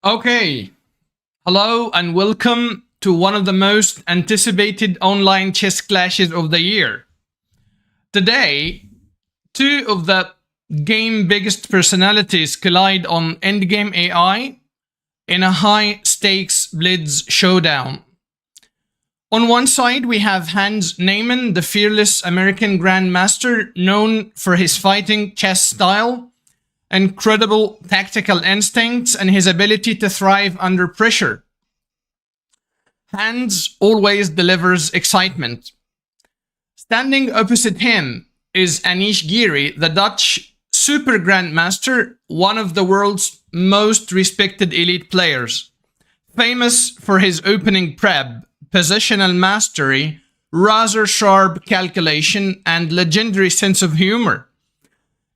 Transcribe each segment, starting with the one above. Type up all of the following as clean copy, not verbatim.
Okay, hello and welcome to one of the most anticipated online chess clashes of the year. Today, two of the game biggest personalities collide on Endgame AI in a high stakes Blitz showdown. On one side, we have Hans Niemann, the fearless American grandmaster known for his fighting chess style, incredible tactical instincts, and his ability to thrive under pressure. Hans always delivers excitement. Standing opposite him is Anish Giri, the Dutch super grandmaster, one of the world's most respected elite players. Famous for his opening prep, positional mastery, razor sharp calculation, and legendary sense of humor.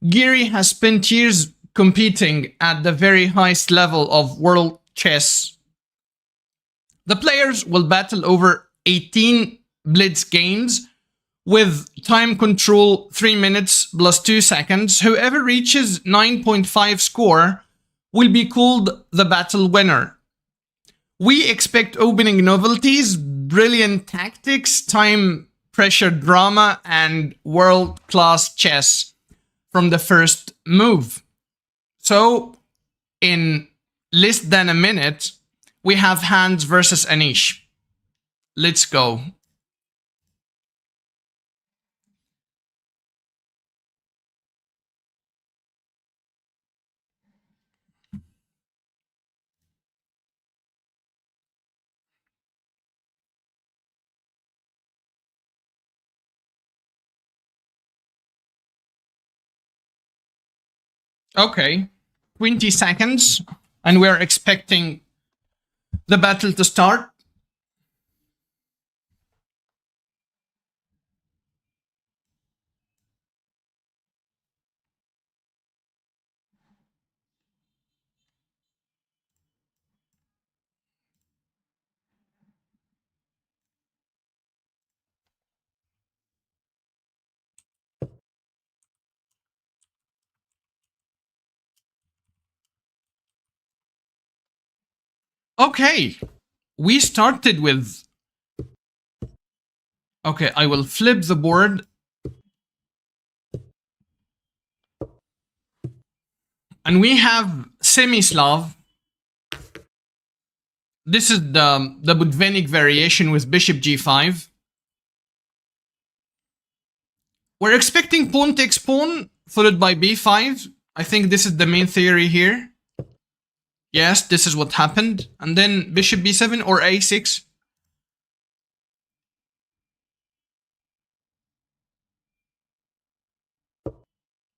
Giri has spent years competing at the very highest level of world chess. The players will battle over 18 Blitz games with time control 3 minutes plus 2 seconds. Whoever reaches 9.5 score will be called the battle winner. We expect opening novelties, brilliant tactics, time pressure drama, and world-class chess from the first move. So, in less than a minute, we have Hans versus Anish. Let's go. Okay, 20 seconds, and we're expecting the battle to start. Okay, we started with... Okay, I will flip the board. And we have Semislav. This is the Budvenik variation with bishop g5. We're expecting pawn takes pawn, followed by b5. I think this is the main theory here. Yes, this is what happened. And then bishop b7 or a6.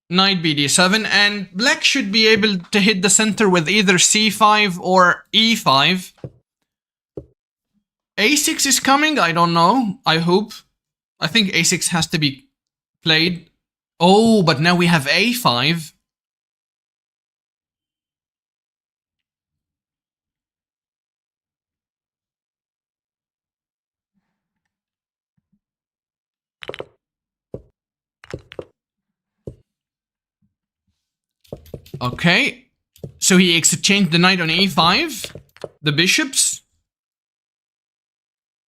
Knight bd7, and black should be able to hit the center with either c5 or e5. a6 is coming, I don't know, I hope. I think a6 has to be played. Oh, but now we have a5. Okay, so he exchanged the knight on e5, the bishops.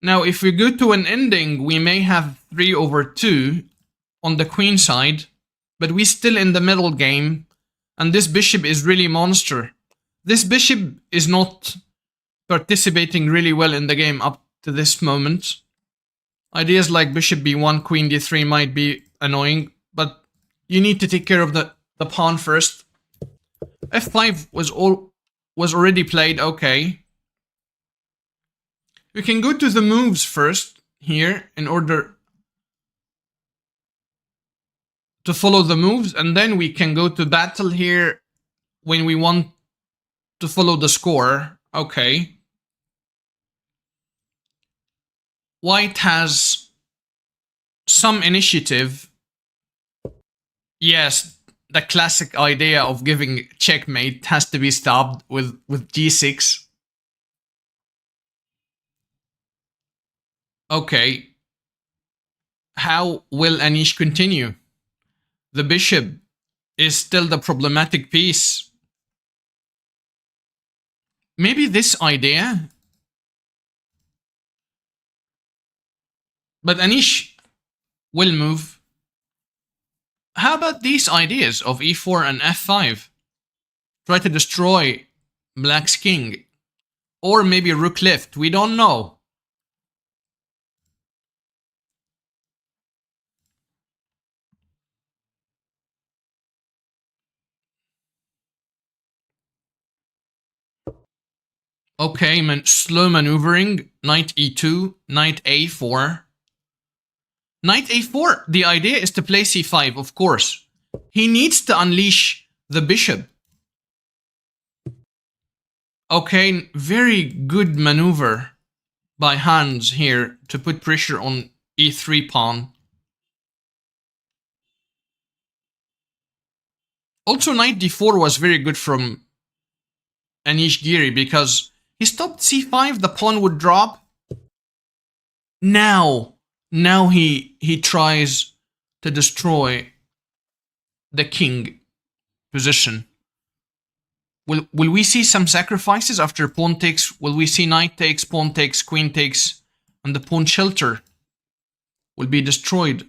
Now, if we go to an ending, we may have 3/2 on the queen side, but we're still in the middle game, and this bishop is really monster. This bishop is not participating really well in the game up to this moment. Ideas like bishop b1, queen d3 might be annoying, but you need to take care of the pawn first. f5 was already played, okay. We can go to the moves first here in order to follow the moves, and then we can go to battle here when we want to follow the score. Okay. White has some initiative. Yes, the classic idea of giving checkmate has to be stopped with g6. Okay. How will Anish continue? The bishop is still the problematic piece. Maybe this idea. But Anish will move. How about these ideas of e4 and f5? Try to destroy black's king. Or maybe rook left. We don't know. Okay, slow maneuvering. Knight e2, knight a4. Knight a4, the idea is to play c5, of course. He needs to unleash the bishop. Okay, very good maneuver by Hans here to put pressure on e3 pawn. Also, knight d4 was very good from Anish Giri because he stopped c5, the pawn would drop. Now he tries to destroy the king position. Will we see some sacrifices after pawn takes? Will we see knight takes, pawn takes, queen takes, and the pawn shelter will be destroyed?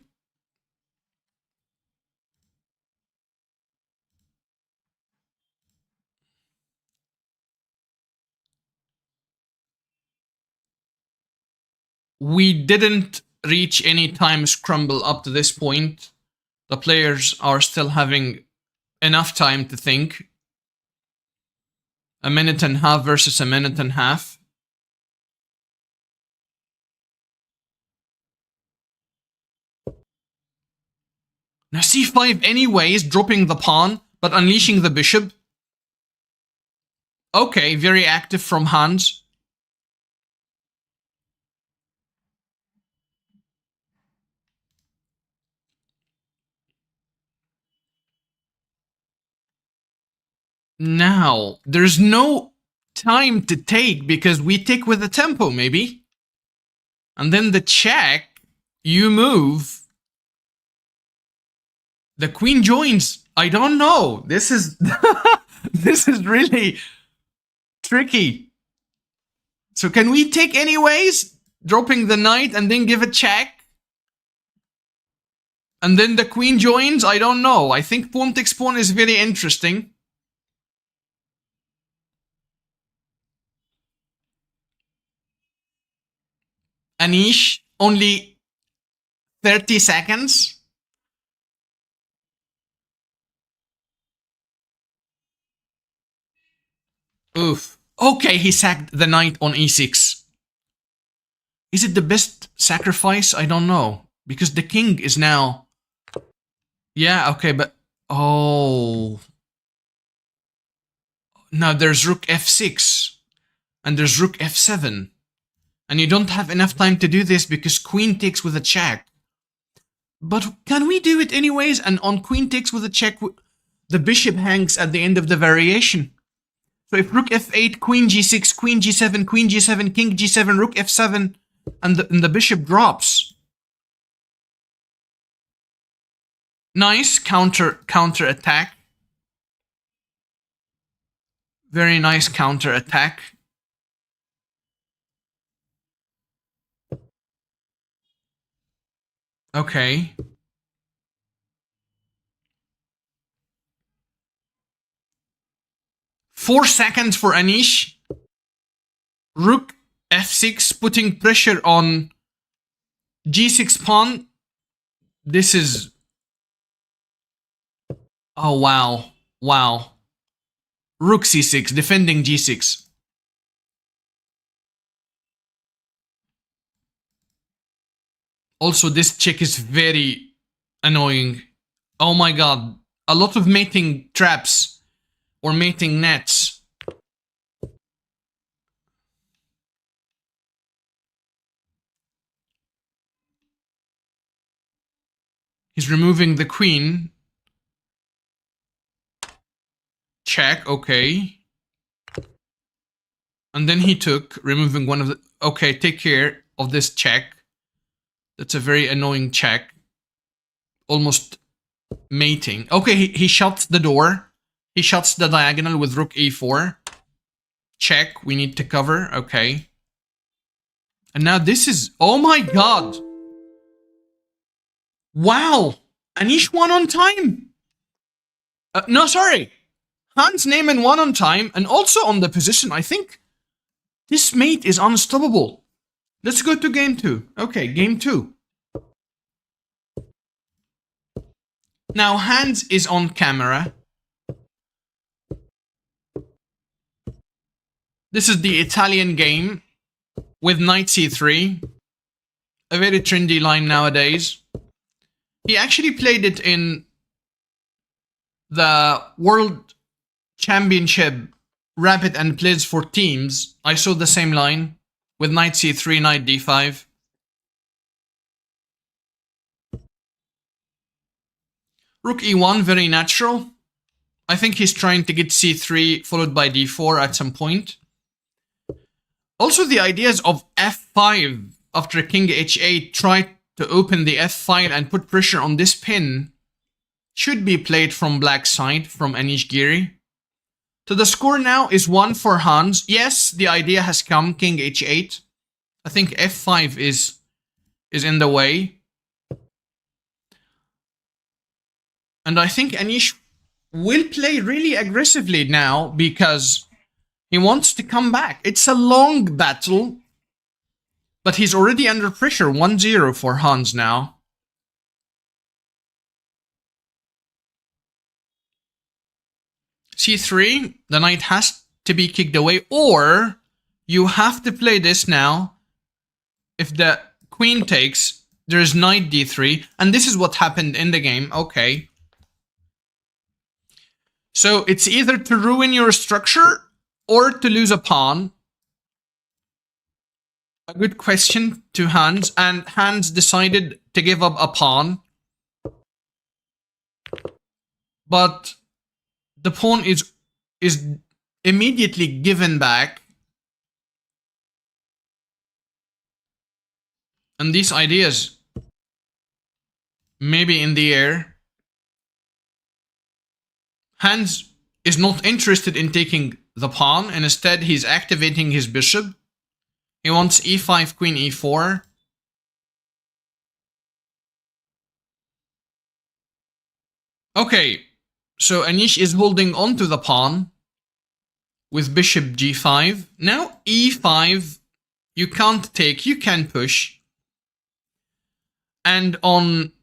We didn't reach any time scramble up to this point. The players are still having enough time to think. A minute and a half versus a minute and a half. Now c5 anyways, dropping the pawn, but unleashing the bishop. Okay, very active from Hans. Now, there's no time to take because we take with the tempo, maybe. And then the check, you move. The queen joins. I don't know. This is this is really tricky. So can we take anyways? Dropping the knight and then give a check? And then the queen joins? I don't know. I think pawn takes pawn is very interesting. Anish, only 30 seconds. Oof. Okay, he sacked the knight on e6. Is it the best sacrifice? I don't know. Because the king is now... Yeah, okay, but... Oh... Now there's rook f6. And there's rook f7. And you don't have enough time to do this because queen takes with a check. But can we do it anyways? And on queen takes with a check, the bishop hangs at the end of the variation. So if rook f8, queen g6, queen g7, king g7, rook f7, and the bishop drops. Nice counter attack. Very nice counter attack. Okay. Four seconds for Anish. Rook f6, putting pressure on g6 pawn. This is... Oh, wow. Wow. Rook c6, defending g6. Also, this check is very annoying. Oh my god. A lot of mating traps or mating nets. He's removing the queen. Check, okay. And then he took, removing one of the... Okay, take care of this check. That's a very annoying check. Almost mating. Okay, he shuts the door. He shuts the diagonal with rook e4. check. We need to cover. Okay. And now this is... Oh my god! Wow! Anish won on time! No, sorry. Hans Niemann won on time and also on the position. I think this mate is unstoppable. Let's go to game 2. Okay, game 2. Now Hans is on camera. This is the Italian game with knight c3. A very trendy line nowadays. He actually played it in the World Championship Rapid and Blitz for teams. I saw the same line with knight c3, knight d5. Rook e1, very natural. I think he's trying to get c3 followed by d4 at some point. Also, the ideas of f5 after king h8 try to open the f file and put pressure on this pin should be played from black side from Anish Giri. So the score now is 1 for Hans. Yes, the idea has come, king h8. I think f5 is in the way. And I think Anish will play really aggressively now because he wants to come back. It's a long battle, but he's already under pressure. 1-0 for Hans now. c3, the knight has to be kicked away, or you have to play this now. If the queen takes, there's knight d3, and this is what happened in the game. Okay. So it's either to ruin your structure or to lose a pawn. A good question to Hans, and Hans decided to give up a pawn. But the pawn is immediately given back. And these ideas maybe in the air. Hans is not interested in taking the pawn, and instead he's activating his bishop. He wants e5, queen e4. Okay, so Anish is holding on to the pawn with bishop g5. Now e5, you can't take, you can push. And on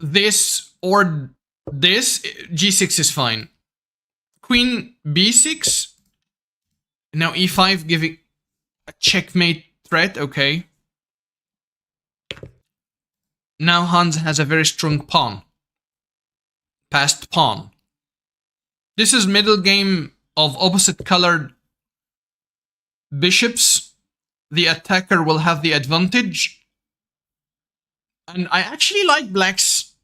this or this, g6 is fine. Queen b6. Now e5 giving a checkmate threat, okay. Now Hans has a very strong pawn. Passed pawn. This is middle game of opposite colored bishops. The attacker will have the advantage. And I actually like black's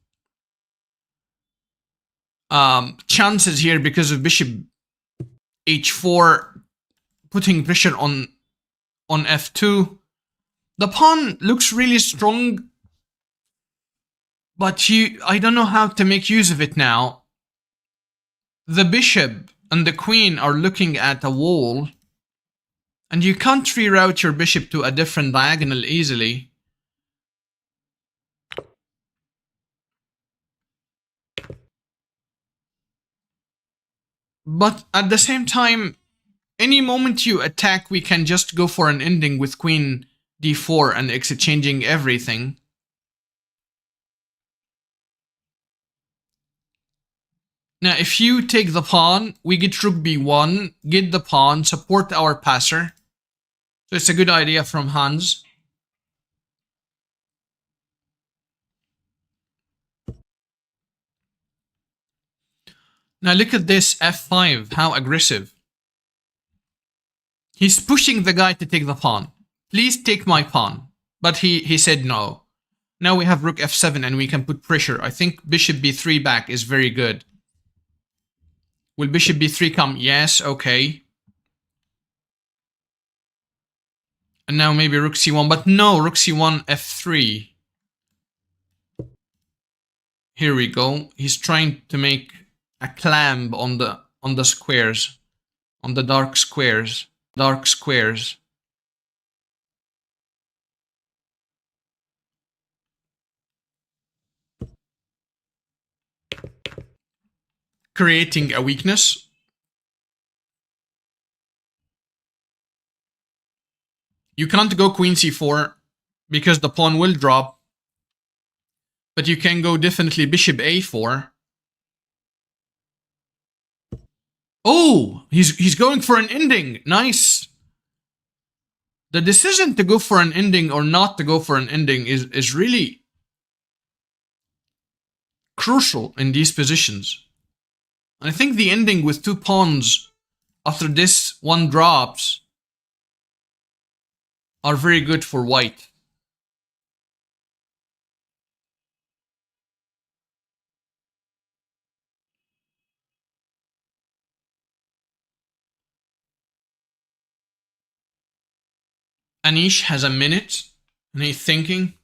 chances here because of bishop h4 putting pressure on f2. The pawn looks really strong, but I don't know how to make use of it now. The bishop and the queen are looking at a wall, and you can't reroute your bishop to a different diagonal easily. But at the same time, any moment you attack, we can just go for an ending with queen d4 and exchanging everything. Now, if you take the pawn, we get rook b1, get the pawn, support our passer. So it's a good idea from Hans. Now look at this f5, how aggressive. He's pushing the guy to take the pawn. Please take my pawn. But he said no. Now we have rook f7 and we can put pressure. I think bishop b3 back is very good. Will bishop b3 come? Yes, okay. And now maybe rook c1, but no, rook c1, f3. Here we go. He's trying to make a clamp on the squares on the dark squares. Dark squares. Creating a weakness. You can't go queen c4 because the pawn will drop. But you can go definitely bishop a4. Oh, he's going for an ending. Nice. The decision to go for an ending or not to go for an ending is really crucial in these positions. And I think the ending with 2 pawns after this one drops are very good for white. Anish has a minute and he's thinking.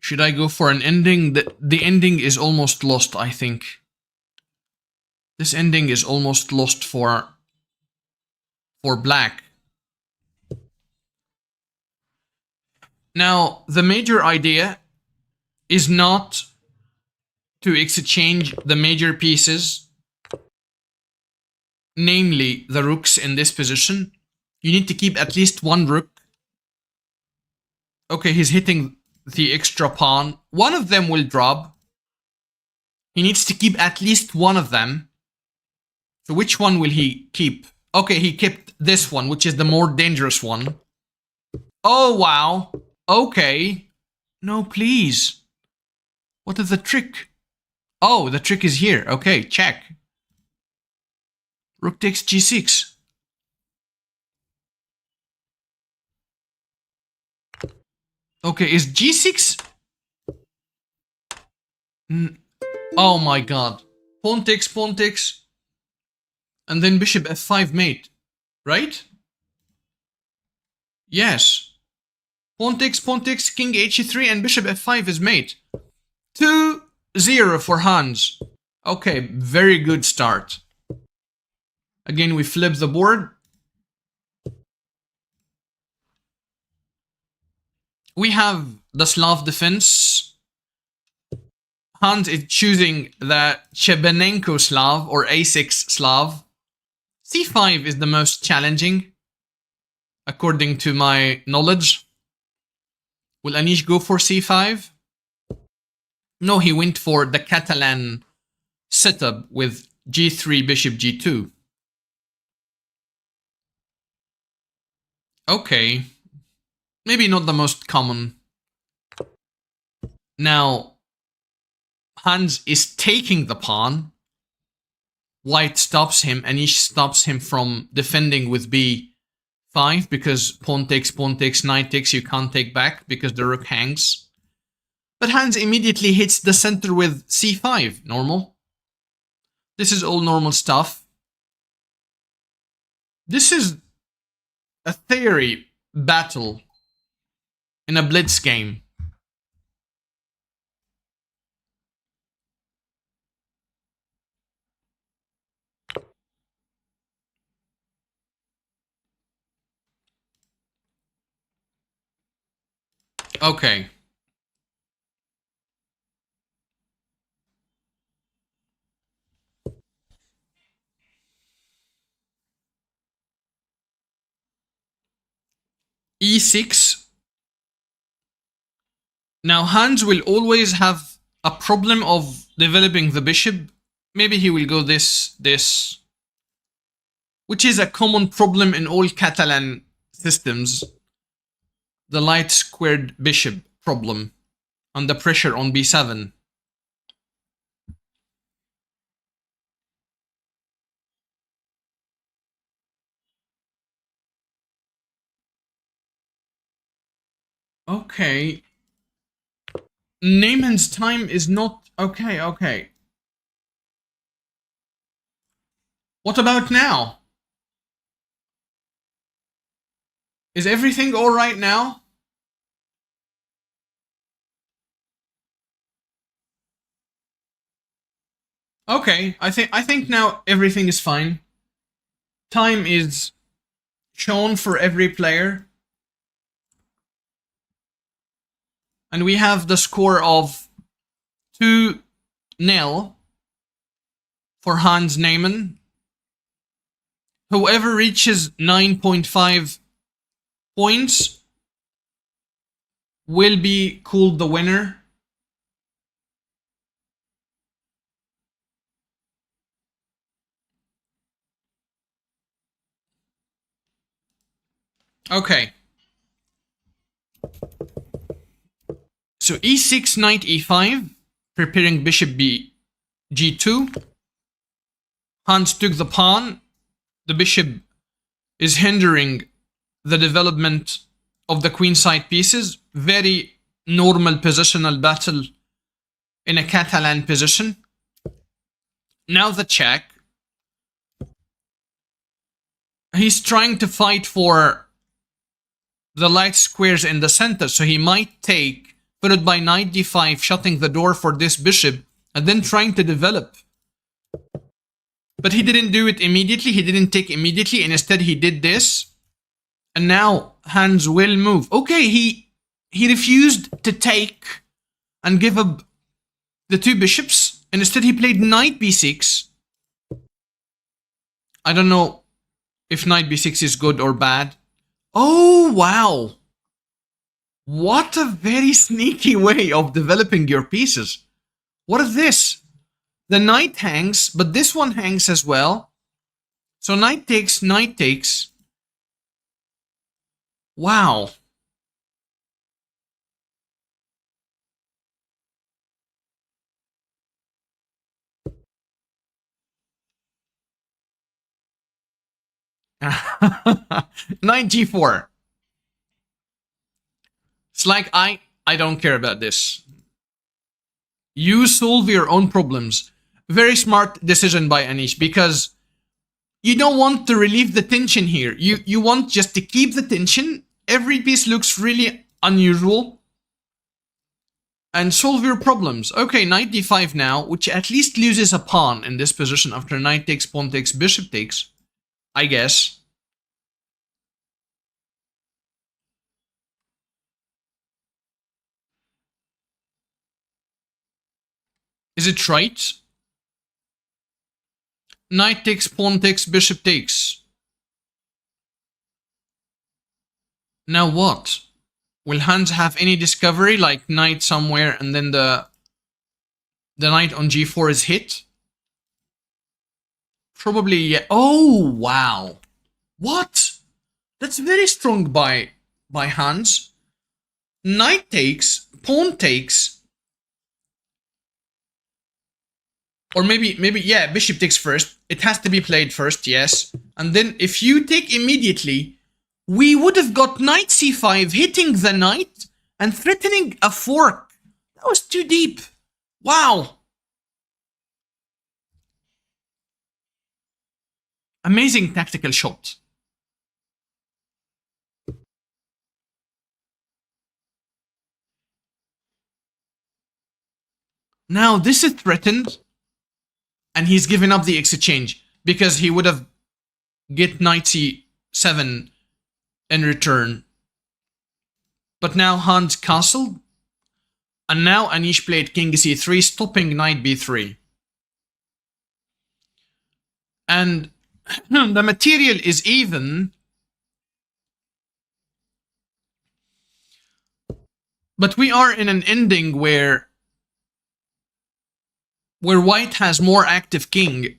Should I go for an ending? The ending is almost lost, I think. This ending is almost lost for black. Now, the major idea is not to exchange the major pieces, namely the rooks in this position. You need to keep at least one rook. Okay, he's hitting the extra pawn. One of them will drop. He needs to keep at least one of them. So which one will he keep? Okay, he kept this one, which is the more dangerous one. Oh, wow. Okay. No, please. What is the trick? Oh, the trick is here. Okay, check. Rook takes g6. Okay, is g6... Oh my god. Pawn takes, and then bishop f5 mate, right? Yes. Pawn takes, king h3, and bishop f5 is mate. 2-0 for Hans. Okay, very good start. Again, we flip the board. We have the Slav defense. Hans is choosing the Chebenenko Slav or A6 Slav. c5 is the most challenging, according to my knowledge. Will Anish go for c5? No, he went for the Catalan setup with g3, bishop g2. Okay. Maybe not the most common. Now, Hans is taking the pawn. White stops him. Anish stops him from defending with b5 because pawn takes, knight takes. You can't take back because the rook hangs. But Hans immediately hits the center with c5. Normal. This is all normal stuff. This is a theory battle in a Blitz game. Okay. e6. Now Hans will always have a problem of developing the bishop. Maybe he will go this, which is a common problem in all Catalan systems. The light squared bishop problem and the pressure on b7. Okay. Niemann's time is not... Okay. What about now? Is everything alright now? Okay, I think now everything is fine. Time is shown for every player. And we have the score of 2-0 for Hans Niemann. Whoever reaches 9.5 points will be called the winner. Okay. So e6, knight e5, preparing bishop b g2. Hans took the pawn. The bishop is hindering the development of the queenside pieces. Very normal positional battle in a Catalan position. Now the check. He's trying to fight for the light squares in the center, so he might take, followed by knight d5, shutting the door for this bishop, and then trying to develop. But he didn't do it immediately, he didn't take immediately, and instead he did this. And now Hans will move. Okay, he refused to take and give up the two bishops, and instead he played knight b6. I don't know if knight b6 is good or bad. Oh, wow. What a very sneaky way of developing your pieces. What is this? The knight hangs, but this one hangs as well. So knight takes, knight takes. Wow. Knight g4. It's like, I don't care about this. You solve your own problems. Very smart decision by Anish, because you don't want to relieve the tension here. You want just to keep the tension. Every piece looks really unusual. And solve your problems. Okay, knight d5 now, which at least loses a pawn in this position after knight takes, pawn takes, bishop takes. I guess. Is it right? Knight takes, pawn takes, bishop takes. Now what? Will Hans have any discovery, like knight somewhere and then the knight on g4 is hit? Probably, yeah. Oh, wow. What? That's very strong by Hans. Knight takes, pawn takes. Or maybe, yeah, bishop takes first. It has to be played first, yes. And then if you take immediately, we would have got knight c5 hitting the knight and threatening a fork. That was too deep. Wow. Amazing tactical shot. Now this is threatened. And he's given up the exchange because he would have get knight c7 in return. But now Hans castled. And now Anish played king c3, stopping knight b3. And the material is even. But we are in an ending where white has more active king.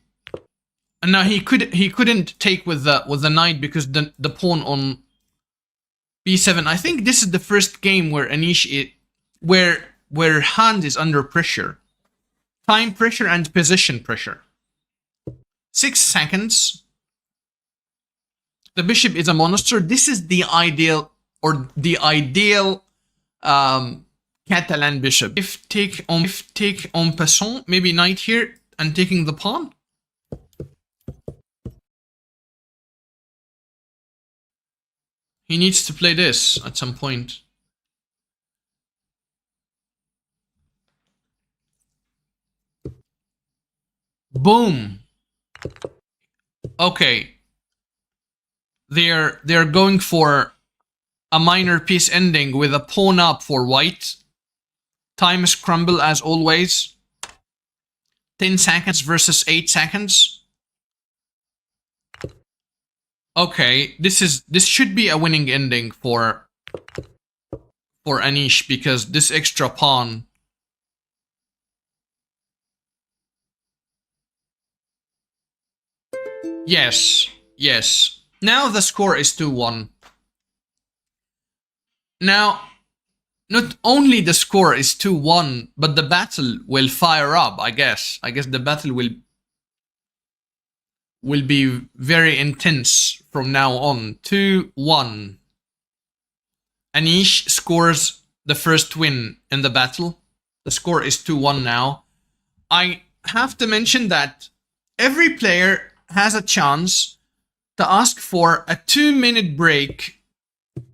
And now he couldn't take with the knight because the pawn on b7. I think this is the first game where Anish where Hans is under pressure. Time pressure and position pressure. 6 seconds. The bishop is a monster. This is the ideal Catalan bishop. If take en passant, maybe knight here and taking the pawn. He needs to play this at some point. Boom. Okay. They're going for a minor piece ending with a pawn up for white. Time scramble as always. 10 seconds versus 8 seconds. Okay, this should be a winning ending for Anish because this extra pawn. Yes, yes. Now the score is 2-1. Now, not only the score is 2-1, but the battle will fire up, I guess. I guess the battle will be very intense from now on. 2-1. Anish scores the first win in the battle. The score is 2-1 now. I have to mention that every player has a chance to ask for a 2-minute break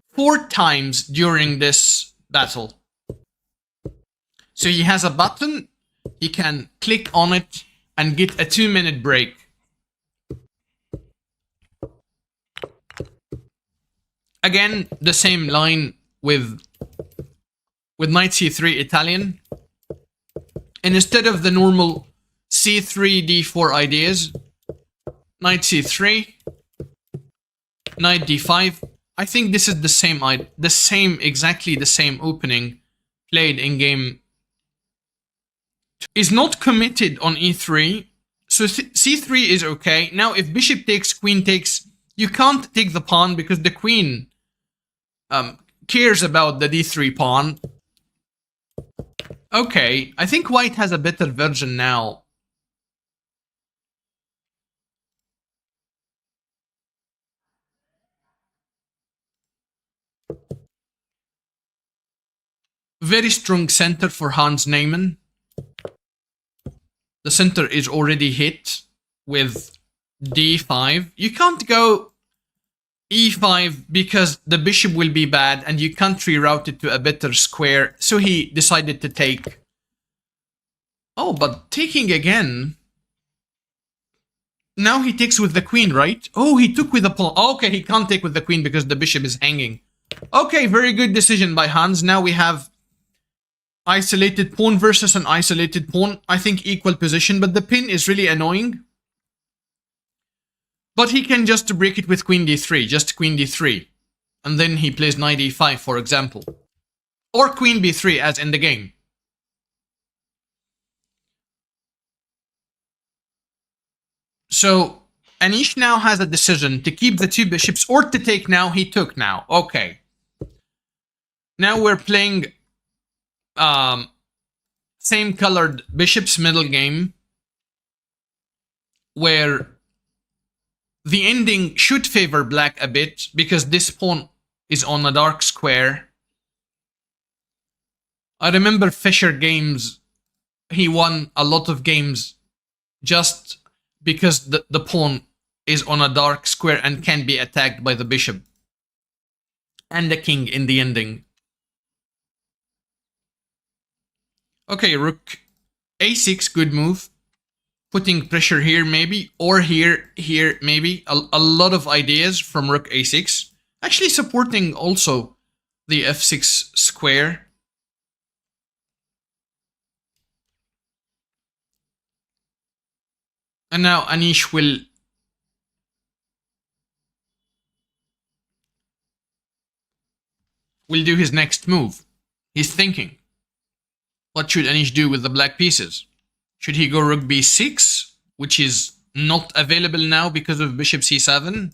4 times during this battle. So he has a button, he can click on it and get a 2-minute break. Again, the same line with knight c3 Italian. And instead of the normal c3 d4 ideas, knight c3, knight d5. I think this is exactly the same opening played in game. Is not committed on e3, so c3 is okay. Now if bishop takes, queen takes, you can't take the pawn because the queen cares about the d3 pawn. Okay, I think white has a better version now. Very strong center for Hans Niemann. The center is already hit with d5. You can't go e5 because the bishop will be bad and you can't reroute it to a better square. So he decided to take. Oh, but taking again. Now he takes with the queen, right? Oh, he took with the pawn. Okay, he can't take with the queen because the bishop is hanging. Okay, very good decision by Hans. Now we have isolated pawn versus an isolated pawn. I think equal position, but the pin is really annoying. But he can just break it with queen d3, just queen d3. And then he plays knight e5, for example. Or queen b3, as in the game. So, Anish now has a decision to keep the 2 bishops or to take now. He took now. Okay. Now we're playing same colored bishops middle game, where the ending should favor black a bit because this pawn is on a dark square. I remember Fischer games, he won a lot of games just because the pawn is on a dark square and can be attacked by the bishop and the king in the ending. Okay, rook a6, good move. Putting pressure here maybe, or here maybe. A lot of ideas from rook a6. Actually supporting also the f6 square. And now Anish will do his next move. He's thinking. What should Anish do with the black pieces? Should he go rook b6, which is not available now because of bishop c7?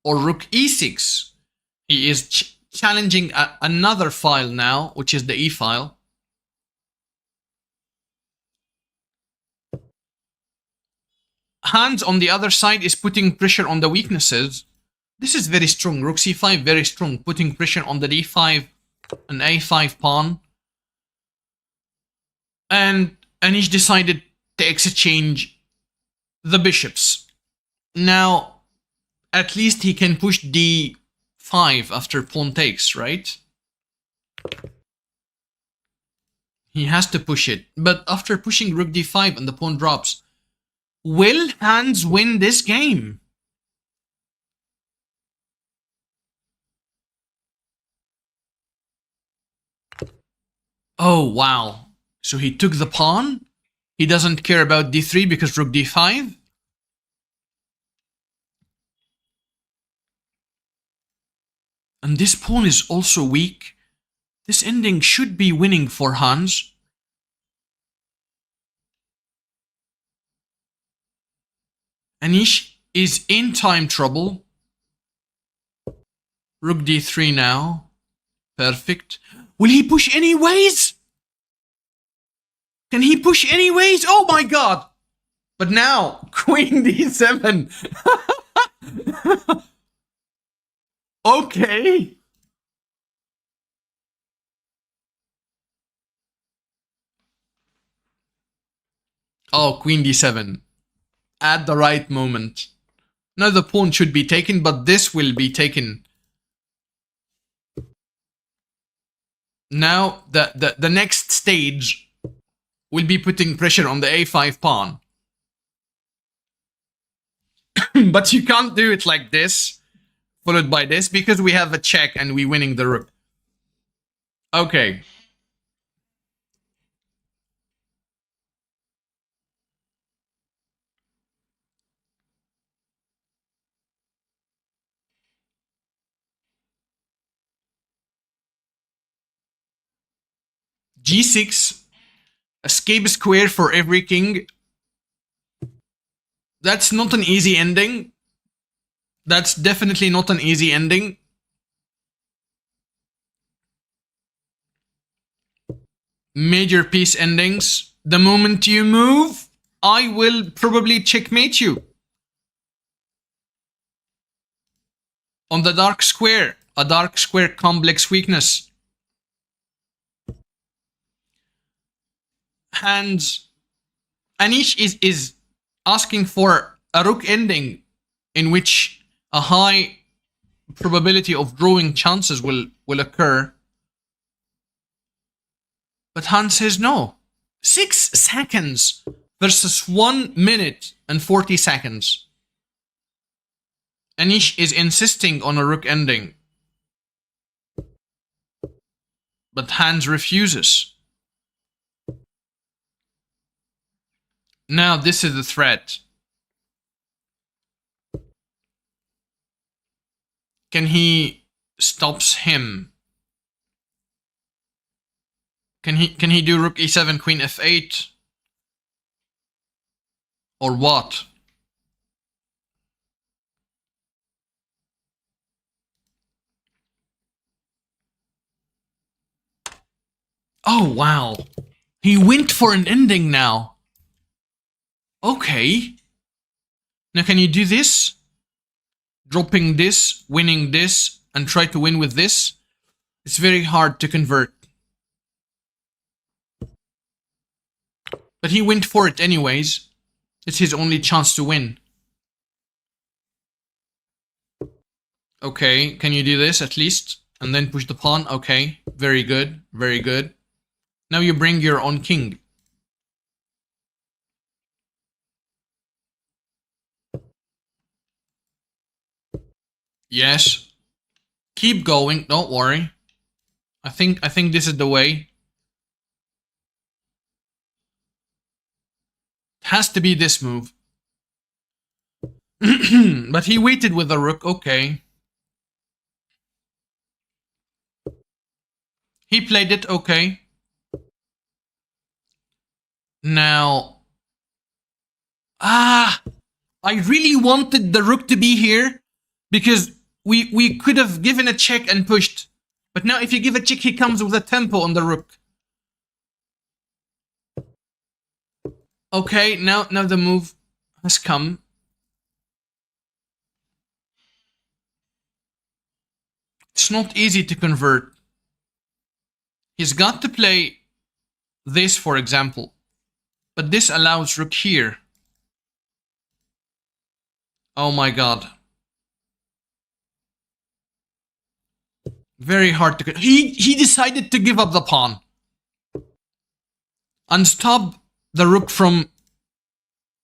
Or rook e6? He is challenging another file now, which is the e file. Hans on the other side is putting pressure on the weaknesses. This is very strong. Rook c5, very strong. Putting pressure on the d5 and a5 pawn. And Anish decided to exchange the bishops. Now, at least he can push d5 after pawn takes, right? He has to push it. But after pushing rook d5 and the pawn drops, Will Hans win this game? Oh, wow. So he took the pawn? He doesn't care about d3 because rook d5? And this pawn is also weak. This ending should be winning for Hans. Anish is in time trouble. Rook d3 now. Perfect. Will he push anyways? Can he push anyways? Oh my god! But now, queen d7. Okay. Oh, queen d7. At the right moment. Now the pawn should be taken, but this will be taken. Now, the next stage will be putting pressure on the a5 pawn. But you can't do it like this, followed by this, because we have a check and we're winning the rook. Okay. g6. Escape square for every king. That's not an easy ending. That's definitely not an easy ending. Major piece endings. The moment you move, I will probably checkmate you. On the dark square. A dark square complex weakness. Hands. Anish is asking for a rook ending in which a high probability of drawing chances will occur. But Hans says no. 6 seconds versus 1 minute and 40 seconds. Anish is insisting on a rook ending. But Hans refuses. Now this is the threat. Can he stops him? Can he do rook e7, queen f8? Or what? Oh wow. He went for an ending now. Okay. Now can you do this? Dropping this, winning this, and try to win with this? It's very hard to convert. But he went for it anyways. It's his only chance to win. Okay, can you do this at least? And then push the pawn? Okay, very good, very good. Now you bring your own king. Yes. Keep going, don't worry. I think this is the way. It has to be this move. But he waited with the rook, okay. He played it, okay. Now... I really wanted the rook to be here because we could have given a check and pushed. But now if you give a check, he comes with a tempo on the rook. Okay, now the move has come. It's not easy to convert. He's got to play this, for example. But this allows rook here. Oh my god. Very hard to... He decided to give up the pawn. And stop the rook from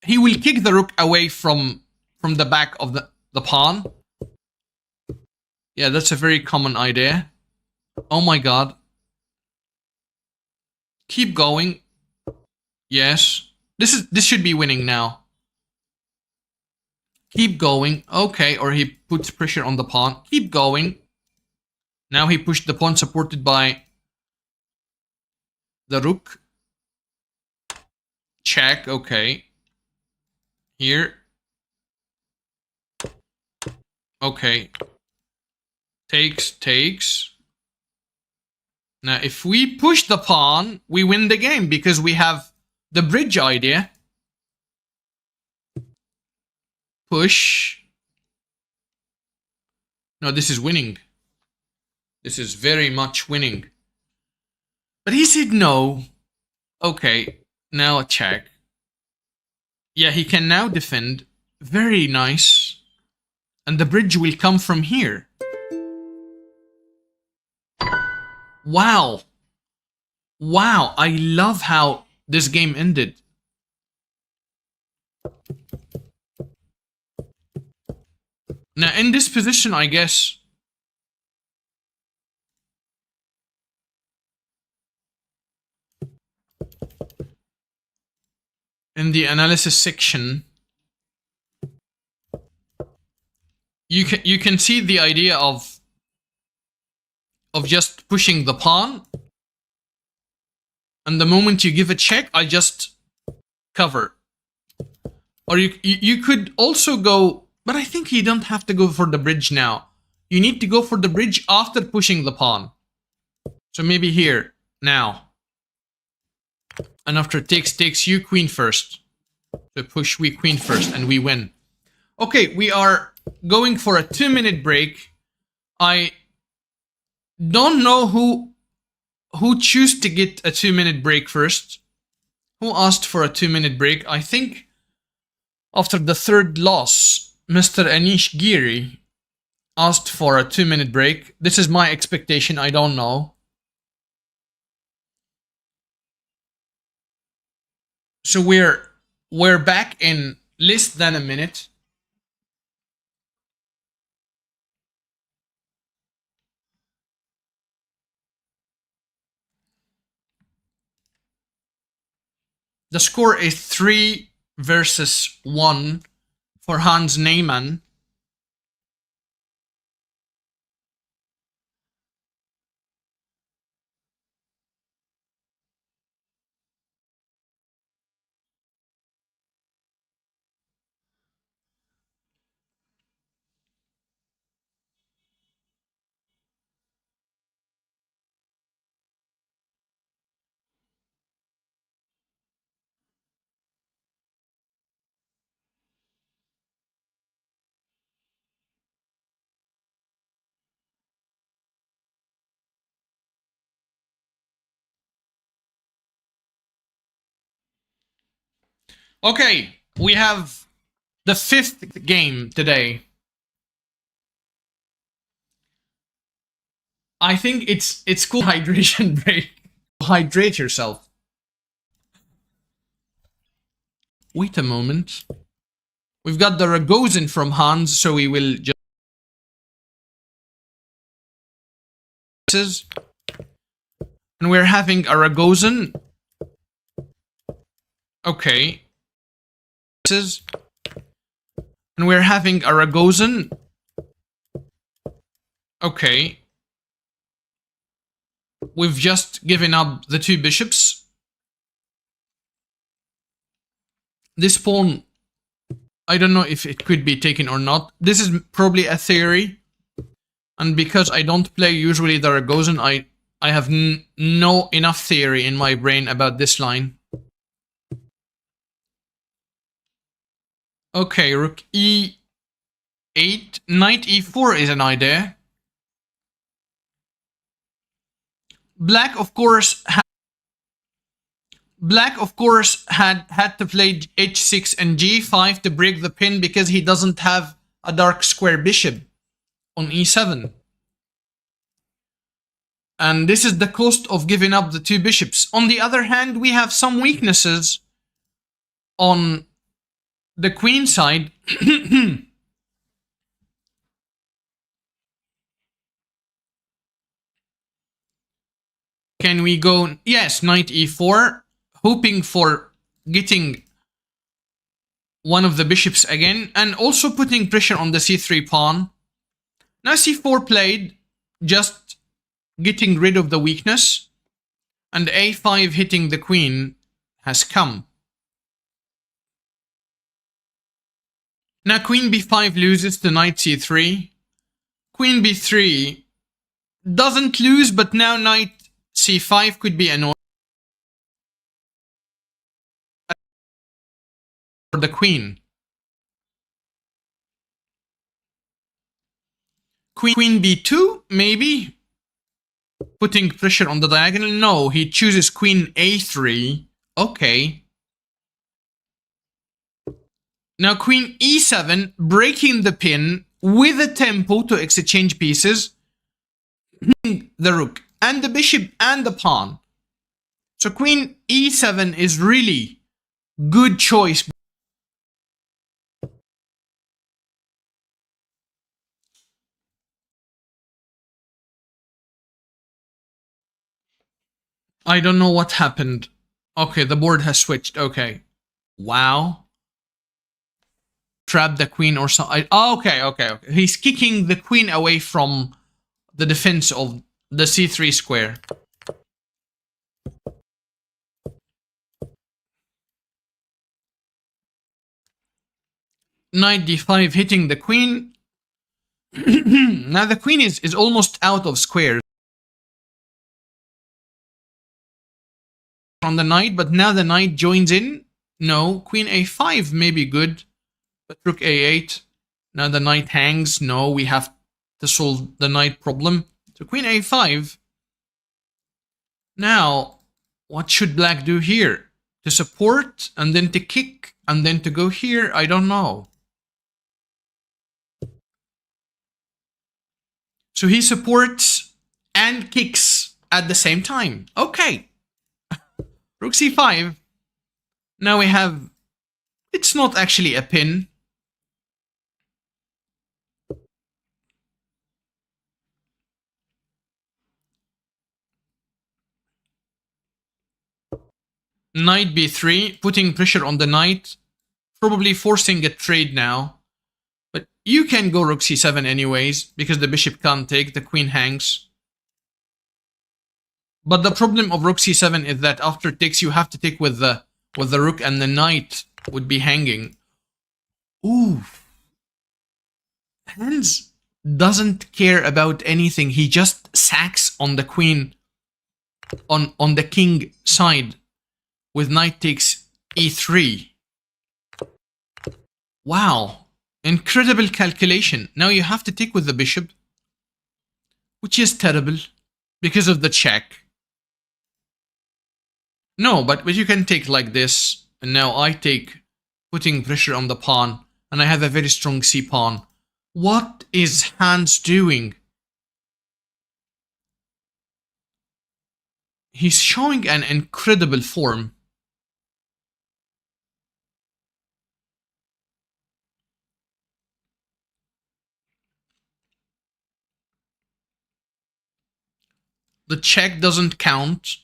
he will kick the rook away from the back of the pawn. Yeah, that's a very common idea. Oh my god. Keep going. Yes. This should be winning now. Keep going. Okay, or he puts pressure on the pawn. Keep going. Now he pushed the pawn supported by the rook. Check, okay. Here. Okay. Takes. Now, if we push the pawn, we win the game because we have the bridge idea. Push. No, this is winning. This is very much winning. But he said no. Okay, now a check. Yeah, he can now defend. Very nice. And the bridge will come from here. Wow. Wow, I love how this game ended. Now, in this position, I guess... in the analysis section, you can see the idea of just pushing the pawn, and the moment you give a check, I just cover. Or you could also go, but I think you don't have to go for the bridge now. You need to go for the bridge after pushing the pawn. So maybe here, now. And after takes, you queen first. To push, we queen first, and we win. Okay, we are going for a 2-minute break. I don't know who chose to get a 2-minute break first. Who asked for a 2-minute break? I think after the third loss, Mr. Anish Giri asked for a 2-minute break. This is my expectation, I don't know. So we're back in less than a minute. The score is 3 versus 1 for Hans Niemann. Okay, we have the 5th game today. I think it's called hydration break. Hydrate yourself. Wait a moment. We've got the Ragozin from Hans, so we will just... and we're having a Ragozin. Okay. And we're having a Ragozin. Okay. We've just given up the 2 bishops. This pawn, I don't know if it could be taken or not. This is probably a theory. And because I don't play usually the Ragozin, I have no enough theory in my brain about this line. Okay, rook e8, knight e4 is an idea. Black, of course, had to play h6 and g5 to break the pin because he doesn't have a dark square bishop on e7. And this is the cost of giving up the 2 bishops. On the other hand, we have some weaknesses on the queen side, can we go? Yes, knight e4, hoping for getting one of the bishops again, and also putting pressure on the c3 pawn. Now c4 played, just getting rid of the weakness, and a5 hitting the queen has come. Now queen b5 loses to knight c3. Queen b3 doesn't lose, but now knight c5 could be annoying for the queen. Queen b2, maybe? Putting pressure on the diagonal? No, he chooses queen a3. Okay. Now queen e7, breaking the pin with a tempo to exchange pieces. The rook and the bishop and the pawn. So queen e7 is really good choice. I don't know what happened. Okay, the board has switched. Okay. Wow. Trap the queen or something. Okay. He's kicking the queen away from the defense of the c3 square. Knight d5 hitting the queen. Now the queen is almost out of squares on the knight, but now the knight joins in. No, queen a5 may be good, but rook a8. Now the knight hangs. No, we have to solve the knight problem. So queen a5. Now, what should black do here? To support, and then to kick, and then to go here? I don't know. So he supports and kicks at the same time. Okay. Rook c5. Now we have... It's not actually a pin. Knight b3, putting pressure on the knight. Probably forcing a trade now. But you can go rook c7 anyways, because the bishop can't take, the queen hangs. But the problem of rook c7 is that after takes, you have to take with the rook, and the knight would be hanging. Ooh. Hans doesn't care about anything. He just sacks on the queen, on the king side, with knight takes e3. Wow. Incredible calculation. Now you have to take with the bishop, which is terrible because of the check. No, but you can take like this, and now I take, putting pressure on the pawn, and I have a very strong c-pawn. What is Hans doing? He's showing an incredible form. The check doesn't count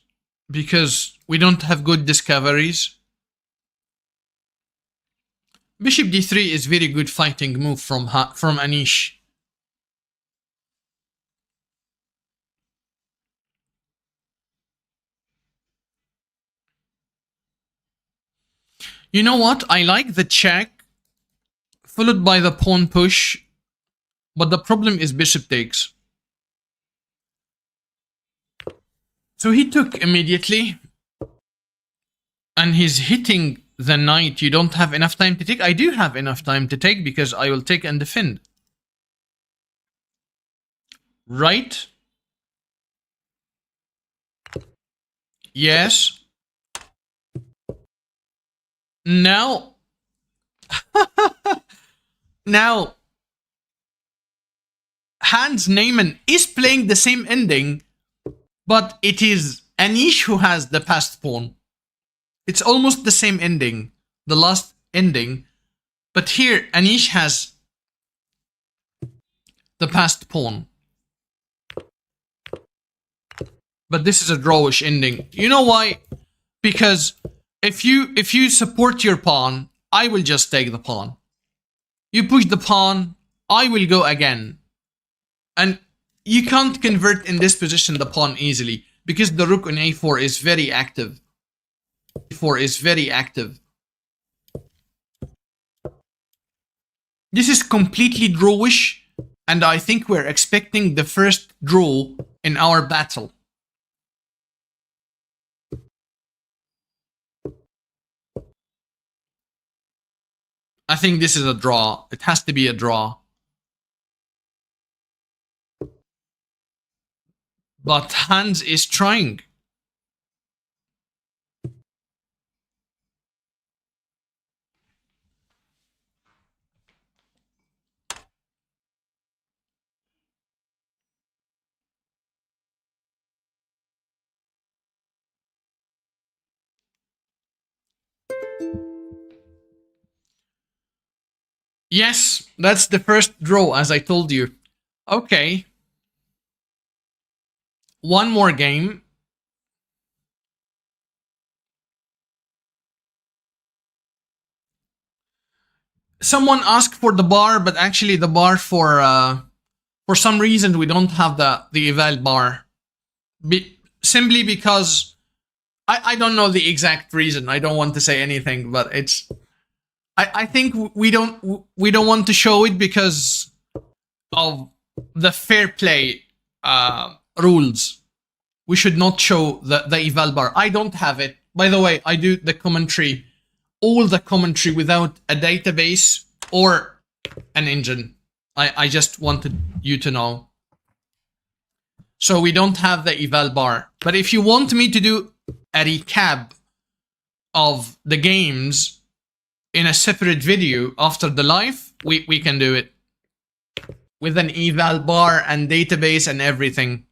because we don't have good discoveries. Bishop d3 is very good fighting move from Anish. You know what? I like the check followed by the pawn push, but the problem is bishop takes. So he took immediately, and he's hitting the knight. You don't have enough time to take. I do have enough time to take because I will take and defend. Right? Yes. Now, now, Hans Niemann is playing the same ending, but it is Anish who has the passed pawn. It's almost the same ending, the last ending, But here, Anish has the passed pawn. But this is a drawish ending. You know why? Because if you support your pawn, I will just take the pawn. You push the pawn, I will go again. And you can't convert in this position the pawn easily because the rook on a4 is very active. a4 is very active. This is completely drawish, and I think we're expecting the first draw in our battle. I think this is a draw. It has to be a draw. But Hans is trying. Yes, that's the first draw, as I told you. Okay. One more game. Someone asked for the bar, but actually the bar for some reason we don't have the eval bar. Simply because I don't know the exact reason. I don't want to say anything, but it's I think we don't want to show it because of the fair play rules. We should not show the eval bar. I don't have it. By the way, I do the commentary, all the commentary without a database or an engine. I just wanted you to know. So we don't have the eval bar. But if you want me to do a recap of the games in a separate video after the live, we can do it. With an eval bar and database and everything.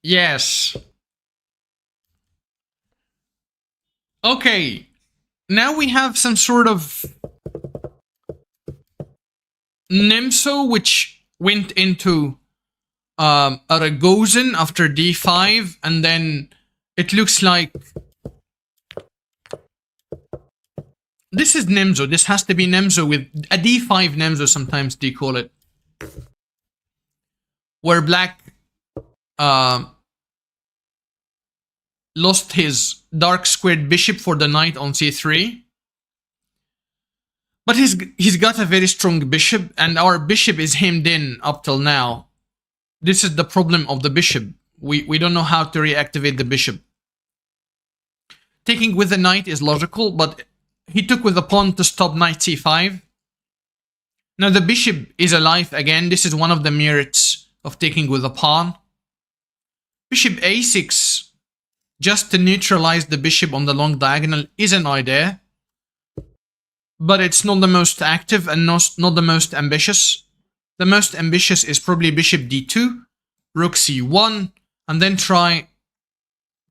Yes. Okay. Now we have some sort of Nimso, which went into Aragozin after d5, and then it looks like this is Nimzo. This has to be Nimzo with a d5 Nimzo, sometimes they call it. Where black lost his dark squared bishop for the knight on c3. But he's got a very strong bishop, and our bishop is hemmed in up till now. This is the problem of the bishop. We don't know how to reactivate the bishop. Taking with the knight is logical, but he took with the pawn to stop knight c5. Now the bishop is alive again. This is one of the merits of taking with the pawn. Bishop a6, just to neutralize the bishop on the long diagonal, is an idea. But it's not the most active and not the most ambitious. The most ambitious is probably bishop d2, rook c1, and then try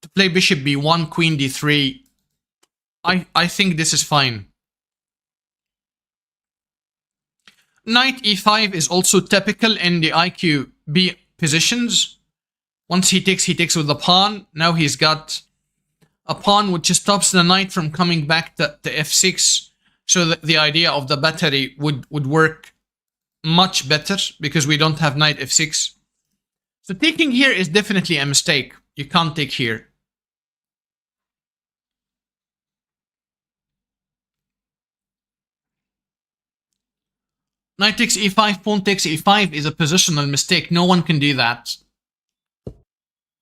to play bishop b1, queen d3. I think this is fine. Knight e5 is also typical in the IQB positions. Once he takes with the pawn. Now he's got a pawn which stops the knight from coming back to f6. So the idea of the battery would work much better because we don't have knight f6. So taking here is definitely a mistake. You can't take here. Knight takes e5, pawn takes e5 is a positional mistake. No one can do that.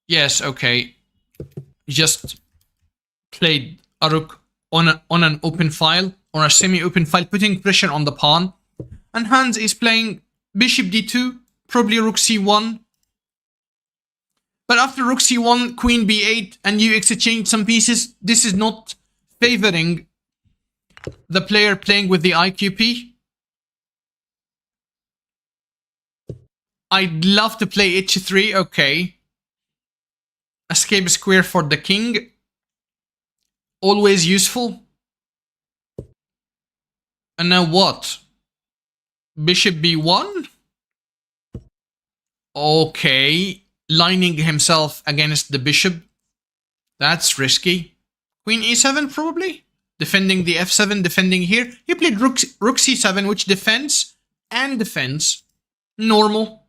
Yes, okay. He just played a rook on an open file or a semi-open file, putting pressure on the pawn. And Hans is playing bishop d2, probably rook c1. But after rook c1, queen b8, and you exchange some pieces, this is not favoring the player playing with the IQP. I'd love to play h3, okay. Escape square for the king. Always useful. And now what? Bishop b1? Okay. Lining himself against the bishop. That's risky. Queen e7 probably? Defending the f7, defending here. He played rook c7, which defends and defends. Normal.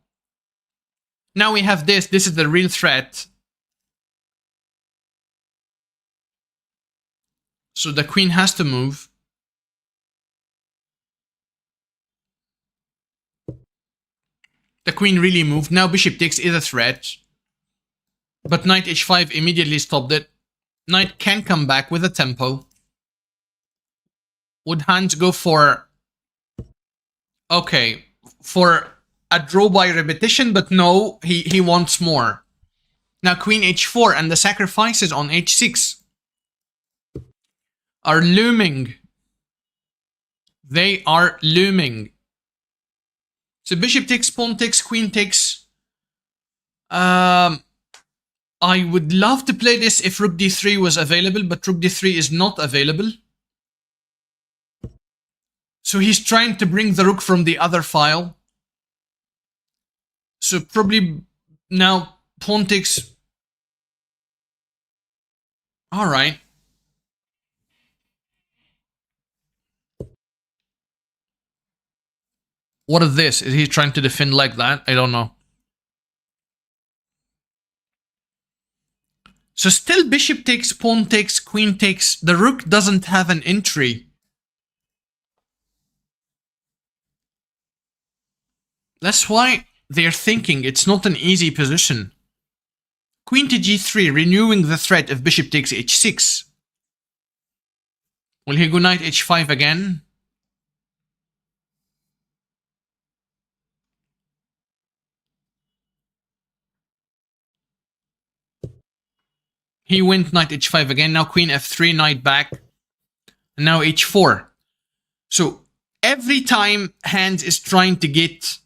Now we have this. This is the real threat. So the queen has to move. The queen really moved. Now bishop takes is a threat. But knight h5 immediately stopped it. Knight can come back with a tempo. Would Hans go for... Okay, for a draw by repetition, but no, he wants more. Now queen h4 and the sacrifices on h6 are looming. They are looming. So bishop takes, pawn takes, queen takes. I would love to play this if rook d3 was available, but rook d3 is not available. So he's trying to bring the rook from the other file. So probably now pawn takes. All right. What is this? Is he trying to defend like that? I don't know. So still bishop takes, pawn takes, queen takes. The rook doesn't have an entry. That's why they're thinking it's not an easy position. Queen to g3, renewing the threat if bishop takes h6. Will he go knight h5 again? He went knight h5 again. Now queen f3, knight back. And now h4. So every time Hans is trying to get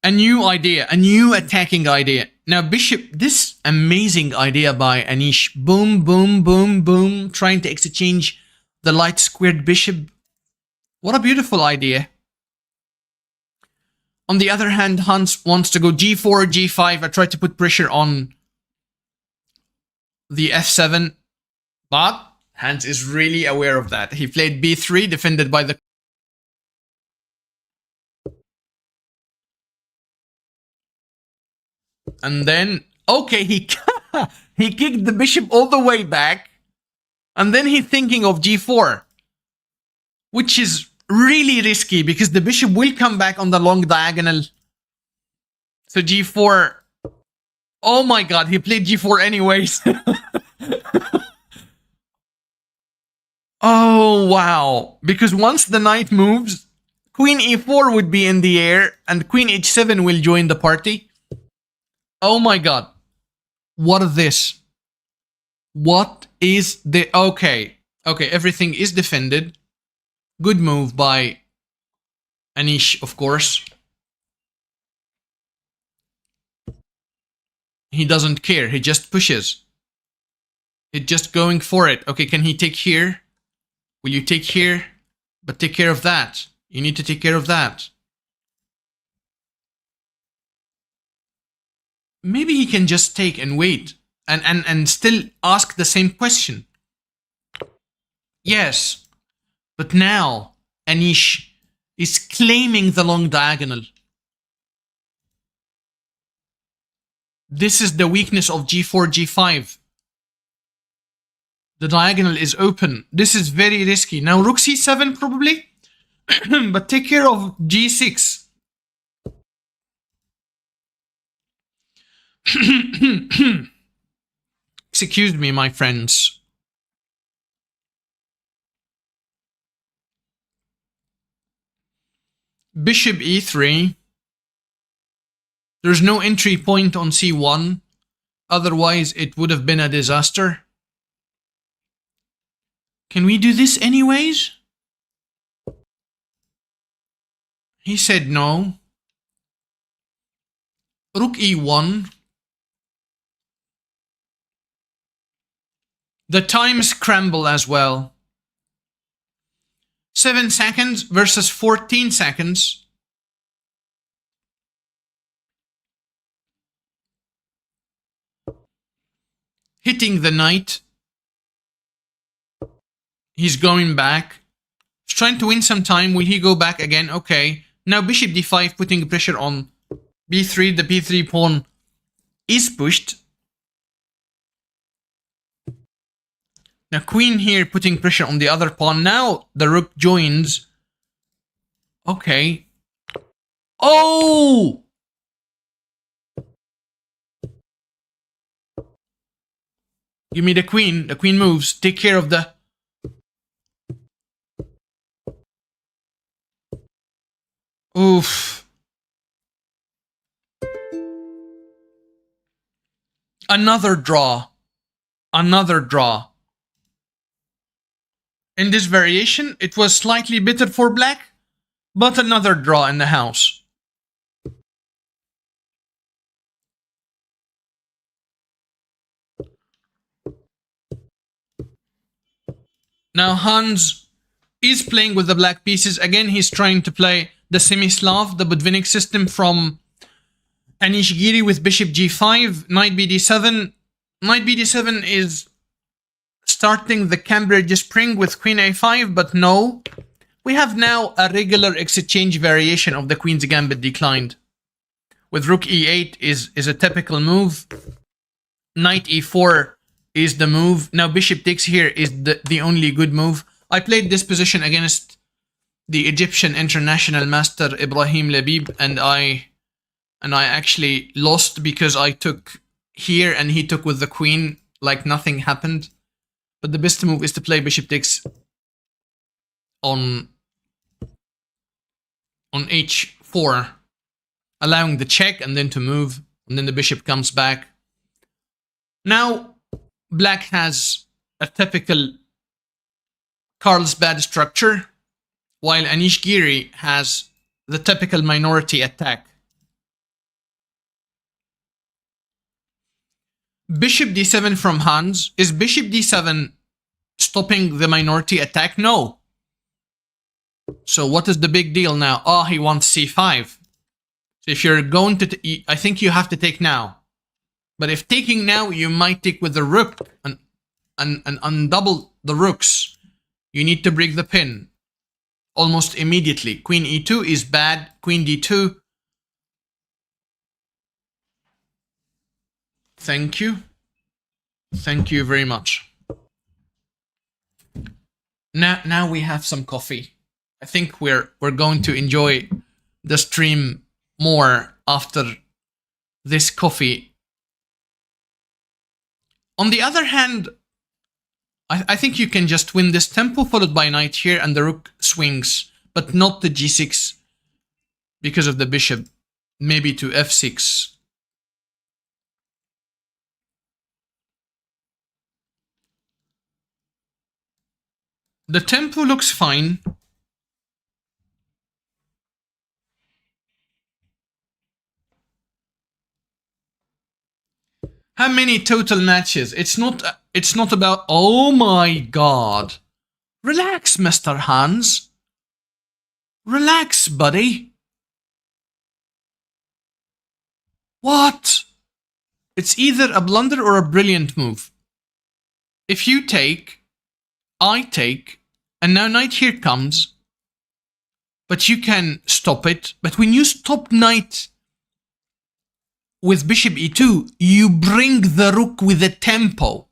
a new idea, a new attacking idea. Now bishop, this amazing idea by Anish. Boom, boom, boom, boom. Trying to exchange the light squared bishop. What a beautiful idea. On the other hand, Hans wants to go g4, g5. I tried to put pressure on the f7. But Hans is really aware of that. He played b3, defended by the... And then, okay, he kicked the bishop all the way back. And then he's thinking of g4. Which is really risky because the bishop will come back on the long diagonal. So g4. Oh my god, he played g4 anyways. Oh wow. Because once the knight moves, queen e4 would be in the air and queen h7 will join the party. Oh my god. What is this? What is the... Okay. Okay, everything is defended. Good move by Anish, of course. He doesn't care. He just pushes. He's just going for it. Okay, can he take here? Will you take here? But take care of that. You need to take care of that. Maybe he can just take and wait. And still ask the same question. Yes. But now, Anish is claiming the long diagonal. This is the weakness of g4, g5. The diagonal is open. This is very risky. Now rook c7 probably. But take care of g6. Excuse me, my friends. Bishop e3. There's no entry point on c1. Otherwise, it would have been a disaster. Can we do this anyways? He said no. Rook e1. The time scramble as well. 7 seconds versus 14 seconds. Hitting the knight. He's going back. He's trying to win some time. Will he go back again? Okay. Now bishop d5, putting pressure on b3. The b3 pawn is pushed. Now queen here, putting pressure on the other pawn. Now the rook joins. Okay. Oh! Give me the queen. The queen moves. Take care of the... Oof. Another draw. Another draw. In this variation, it was slightly better for black, but another draw in the house. Now Hans is playing with the black pieces. Again, he's trying to play the semi-Slav, the Budvinnik system from Anish Giri with bishop g5, knight bd7. Knight bd7 is starting the Cambridge Spring with queen a5, but no. We have now a regular exchange variation of the Queen's Gambit declined. With rook e8 is a typical move. Knight e4 is the move. Now bishop takes here is the only good move. I played this position against the Egyptian international master Ibrahim Labib, and I actually lost because I took here and he took with the queen like nothing happened. But the best move is to play bishop takes on h4, allowing the check and then to move, and then the bishop comes back. Now black has a typical Carlsbad structure, while Anish Giri has the typical minority attack. Bishop d7 from Hans. Is bishop d7 stopping the minority attack? No. So what is the big deal now? Oh, he wants c5. So if you're going to... I think you have to take now. But if taking now, you might take with the rook and undouble the rooks. You need to break the pin almost immediately. Queen e2 is bad. Queen d2. Thank you. Thank you very much. Now we have some coffee. I think we're going to enjoy the stream more after this coffee. On the other hand, I think you can just win this tempo followed by knight here and the rook swings, but not the g6 because of the bishop. Maybe to f6. The tempo looks fine. How many total matches? It's not about... Oh my god. Relax, Mr. Hans. Relax, buddy. What? It's either a blunder or a brilliant move. If you take, I take, and now knight here comes, but you can stop it. But when you stop knight with bishop e2, you bring the rook with a tempo.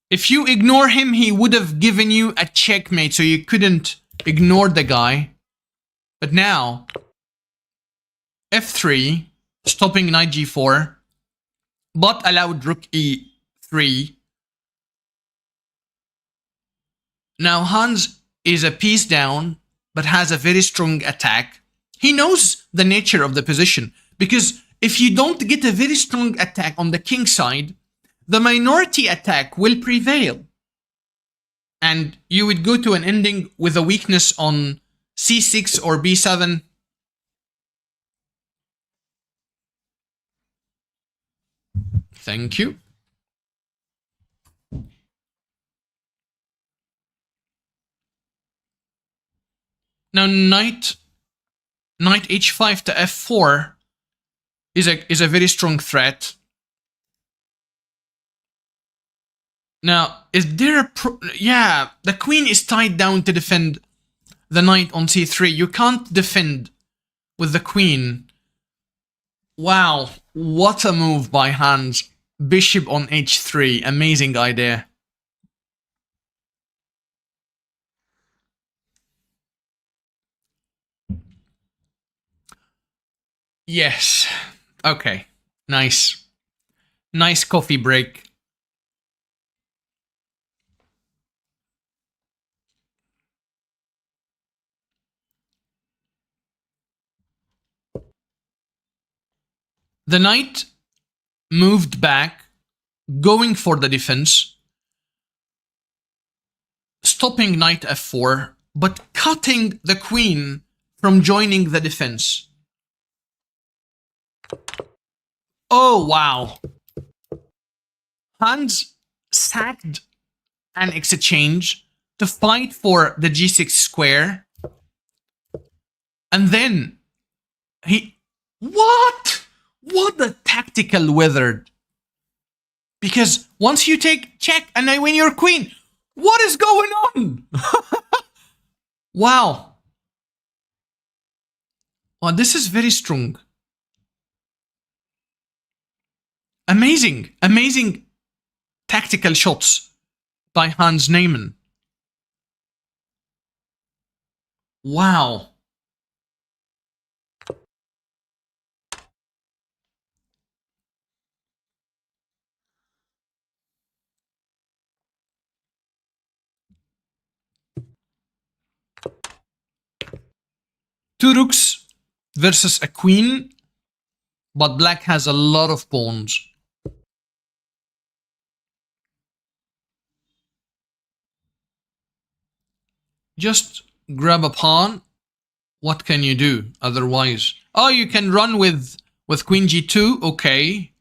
If you ignore him, he would have given you a checkmate, so you couldn't ignore the guy. But now, f3, stopping knight g4, but allowed rook e3. Now Hans is a piece down, but has a very strong attack. He knows the nature of the position, because if you don't get a very strong attack on the king side, the minority attack will prevail. And you would go to an ending with a weakness on c6 or b7. Thank you. Now knight h5 to f4 is a very strong threat. Now, is there a yeah, the queen is tied down to defend the knight on c3. You can't defend with the queen. Wow, what a move by Hans. Bishop on h3, amazing idea. Yes. Okay. Nice. Nice coffee break. The knight moved back, going for the defense, stopping knight f4, but cutting the queen from joining the defense. Oh, wow. Hans sacked an exchange to fight for the g6 square. And then he... What? What a tactical wizard. Because once you take check and I win your queen, what is going on? Wow. Well, this is very strong. Amazing, amazing tactical shots by Hans Niemann. Wow. Two rooks versus a queen, but black has a lot of pawns. Just grab a pawn. What can you do otherwise? Oh, you can run with queen g2, okay.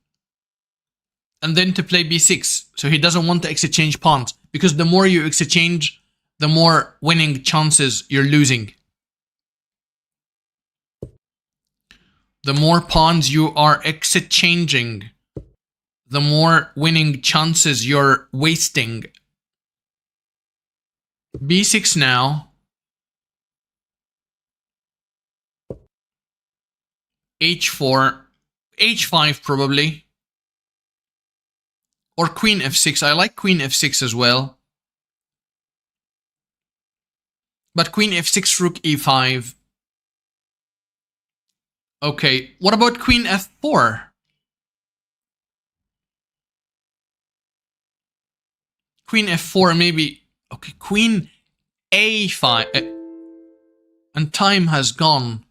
And then to play b6. So he doesn't want to exchange pawns, because the more you exchange, the more winning chances you're losing. The more pawns you are exchanging, the more winning chances you're wasting. b6 now. h4. h5 probably. Or queen f6. I like queen f6 as well. But queen f6, rook e5. Okay, what about queen f4? Queen f4 maybe. Okay, queen a5. And time has gone.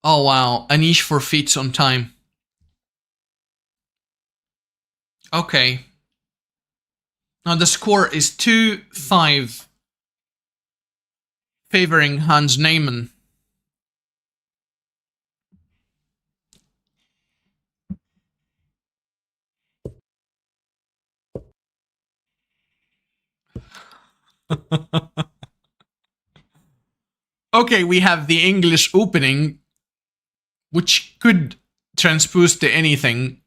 Oh wow, Anish forfeits on time. Okay. Now the score is 2-5. Favoring Hans Niemann. Okay, we have the English opening, which could transpose to anything.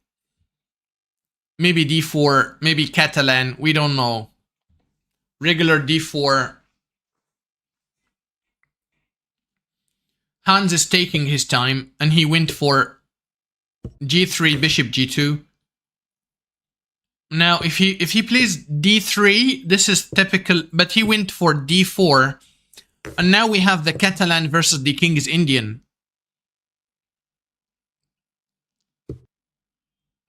Maybe d4, maybe Catalan, we don't know. Regular d4. Hans is taking his time, and he went for g3, bishop g2. Now, if he plays d3, this is typical, but he went for d4. And now we have the Catalan versus the King is Indian.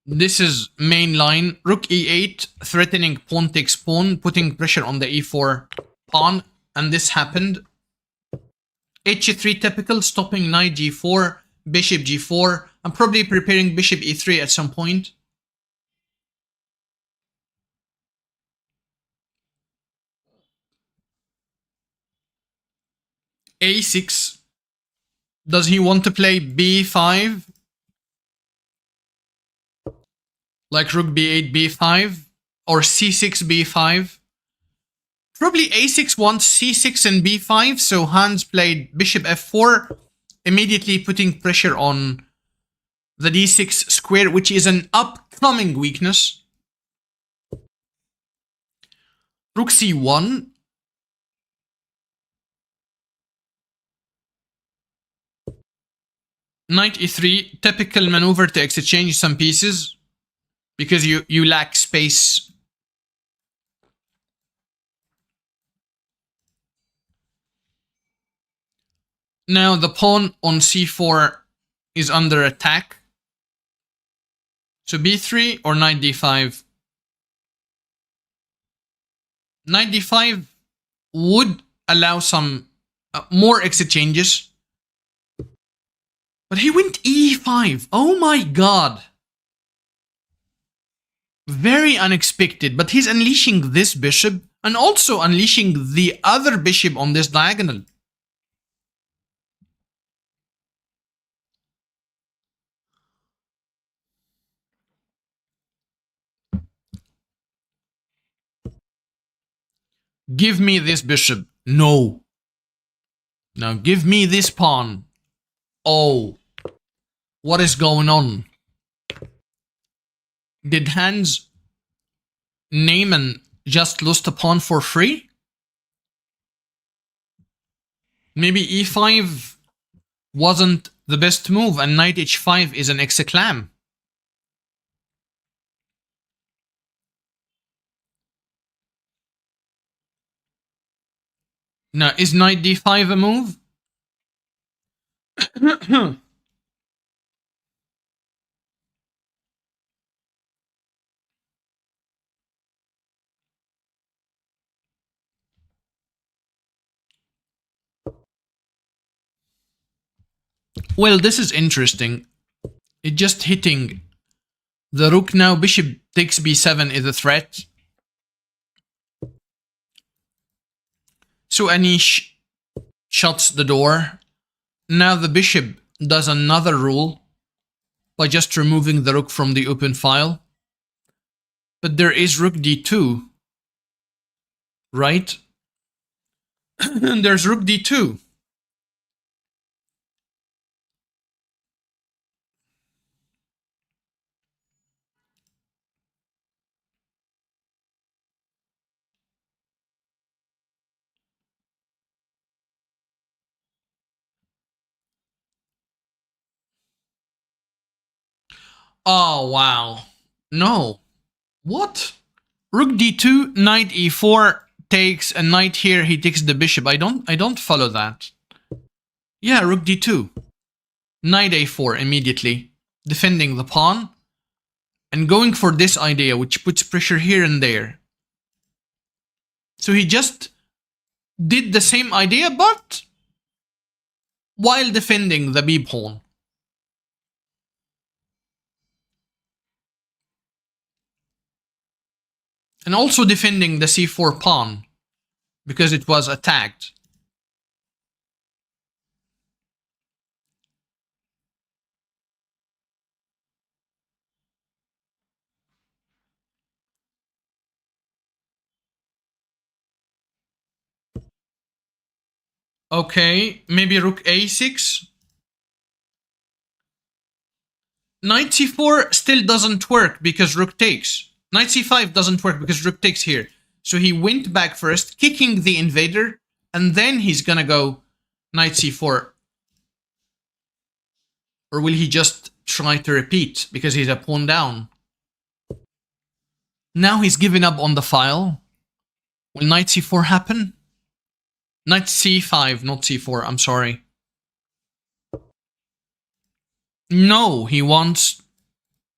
This is main line. Rook e8, threatening pawn takes pawn, putting pressure on the e4 pawn. And this happened. h3 typical, stopping knight g4, bishop g4. I'm probably preparing bishop e3 at some point. a6. Does he want to play b5? Like rook b8, b5? Or c6, b5? probably a6 wants c6 and b5, so Hans played bishop f4, immediately putting pressure on the d6 square, which is an upcoming weakness. Rook c1. Knight e3, typical maneuver to exchange some pieces because you lack space. Now the pawn on c4 is under attack. So b3 or knight d5. Knight d5 would allow some more exchanges. But he went e5. Oh my god. Very unexpected. But he's unleashing this bishop and also unleashing the other bishop on this diagonal. Give me this bishop. No. Now give me this pawn. Oh. What is going on? Did Hans Niemann just lose a pawn for free? Maybe e5 wasn't the best move and knight h5 is an exclam. Now, is knight d5 a move? Well, this is interesting. It just hitting the rook now. Bishop takes b7 is a threat. So Anish shuts the door. Now the bishop does another rule by just removing the rook from the open file. But there is rook d2, right? And there's rook d2. Oh, wow. No. What? Rook d2, knight e4 takes a knight here. He takes the bishop. I don't follow that. Yeah, rook d2. Knight a4 immediately. Defending the pawn. And going for this idea, which puts pressure here and there. So he just did the same idea, but while defending the b pawn. And also defending the c4 pawn, because it was attacked. Okay, maybe rook a6. Knight c4 still doesn't work because rook takes. Knight c5 doesn't work because rook takes here. So he went back first, kicking the invader, and then he's gonna go knight c4. Or will he just try to repeat because he's a pawn down? Now he's given up on the file. Will knight c4 happen? Knight c5, not c4, I'm sorry. No, he wants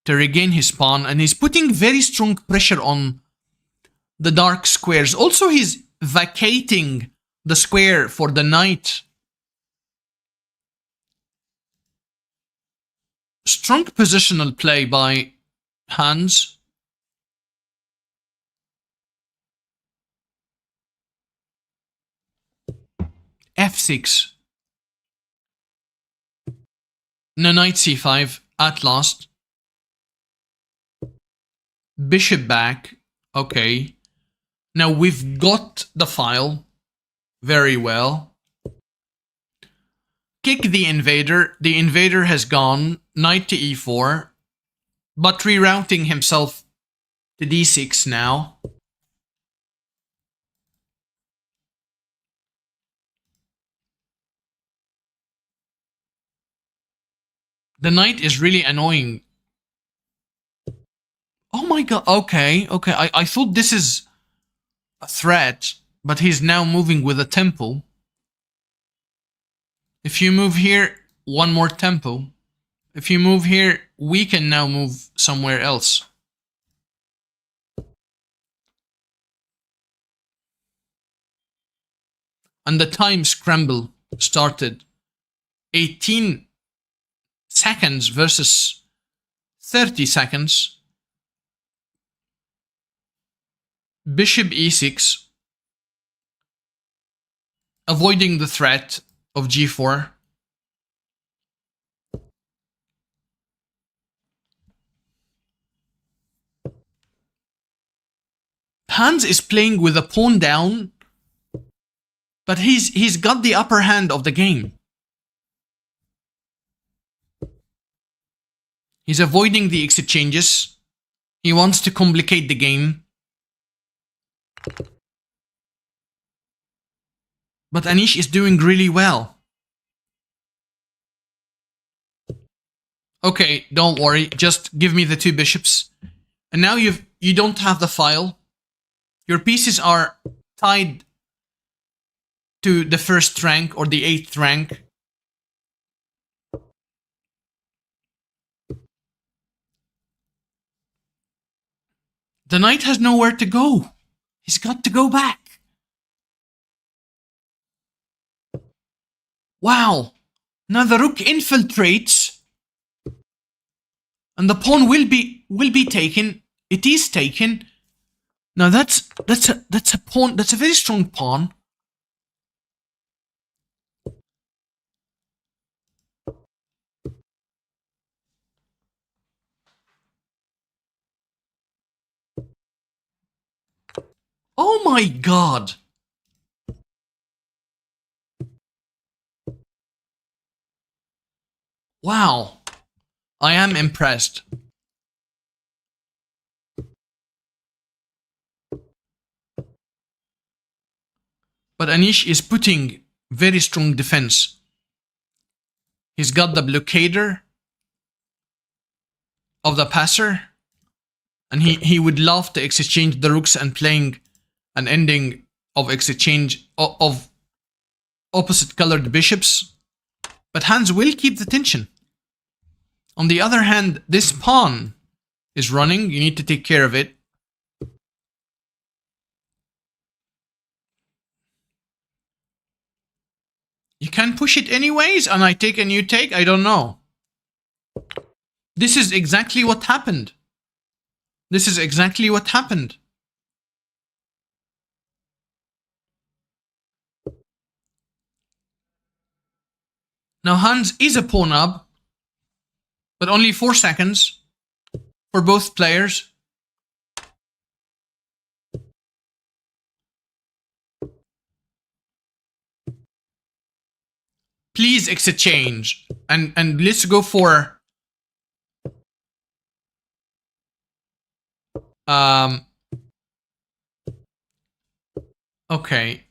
to regain his pawn, and he's putting very strong pressure on the dark squares. Also, he's vacating the square for the knight. Strong positional play by Hans. f6. No, knight c5 at last. Bishop back. Okay. Now we've got the file. Very well. Kick the invader. The invader has gone. Knight to e4. But rerouting himself to d6 now. The knight is really annoying. Oh my god. Okay. I thought this is a threat, but he's now moving with a tempo. If you move here, one more tempo. If you move here, we can now move somewhere else. And the time scramble started. 18 seconds versus 30 seconds. Bishop e6. Avoiding the threat of g4. Hans is playing with a pawn down, but he's got the upper hand of the game. He's avoiding the exchanges. He wants to complicate the game. But Anish is doing really well. Okay, don't worry. Just give me the two bishops. And now you don't have the file. Your pieces are tied to the first rank or the 8th rank. The knight has nowhere to go. He's got to go back. Wow. Now the rook infiltrates. And the pawn will be taken. It is taken. Now that's a pawn. That's a very strong pawn. Oh my god. Wow. I am impressed. But Anish is putting very strong defense. He's got the blockader of the passer. And he would love to exchange the rooks and playing an ending of exchange of opposite colored bishops. But Hans will keep the tension. On the other hand, this pawn is running. You need to take care of it. You can push it anyways, and I take and you take. I don't know. This is exactly what happened. This is exactly what happened. Now Hans is a pawn up, but only 4 seconds for both players. Please exchange, and let's go for okay.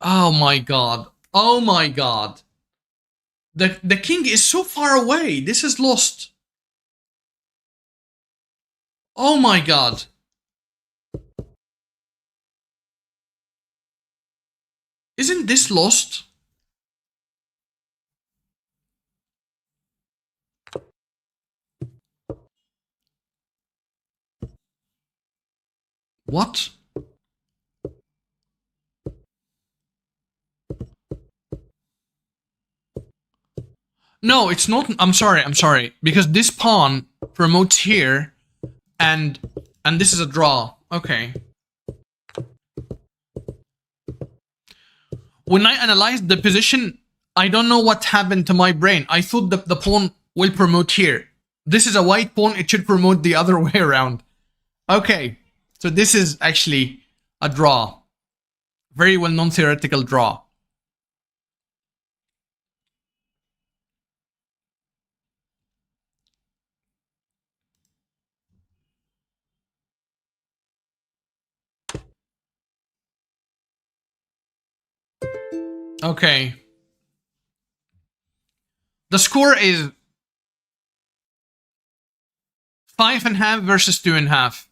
Oh my god. Oh my god. The king is so far away. This is lost. Oh my god. Isn't this lost? What? No, it's not. I'm sorry. Because this pawn promotes here, and this is a draw. Okay. When I analyzed the position, I don't know what happened to my brain. I thought that the pawn will promote here. This is a white pawn. It should promote the other way around. Okay. So this is actually A draw. Very well-known theoretical draw. Okay. The score is 5.5 versus 2.5.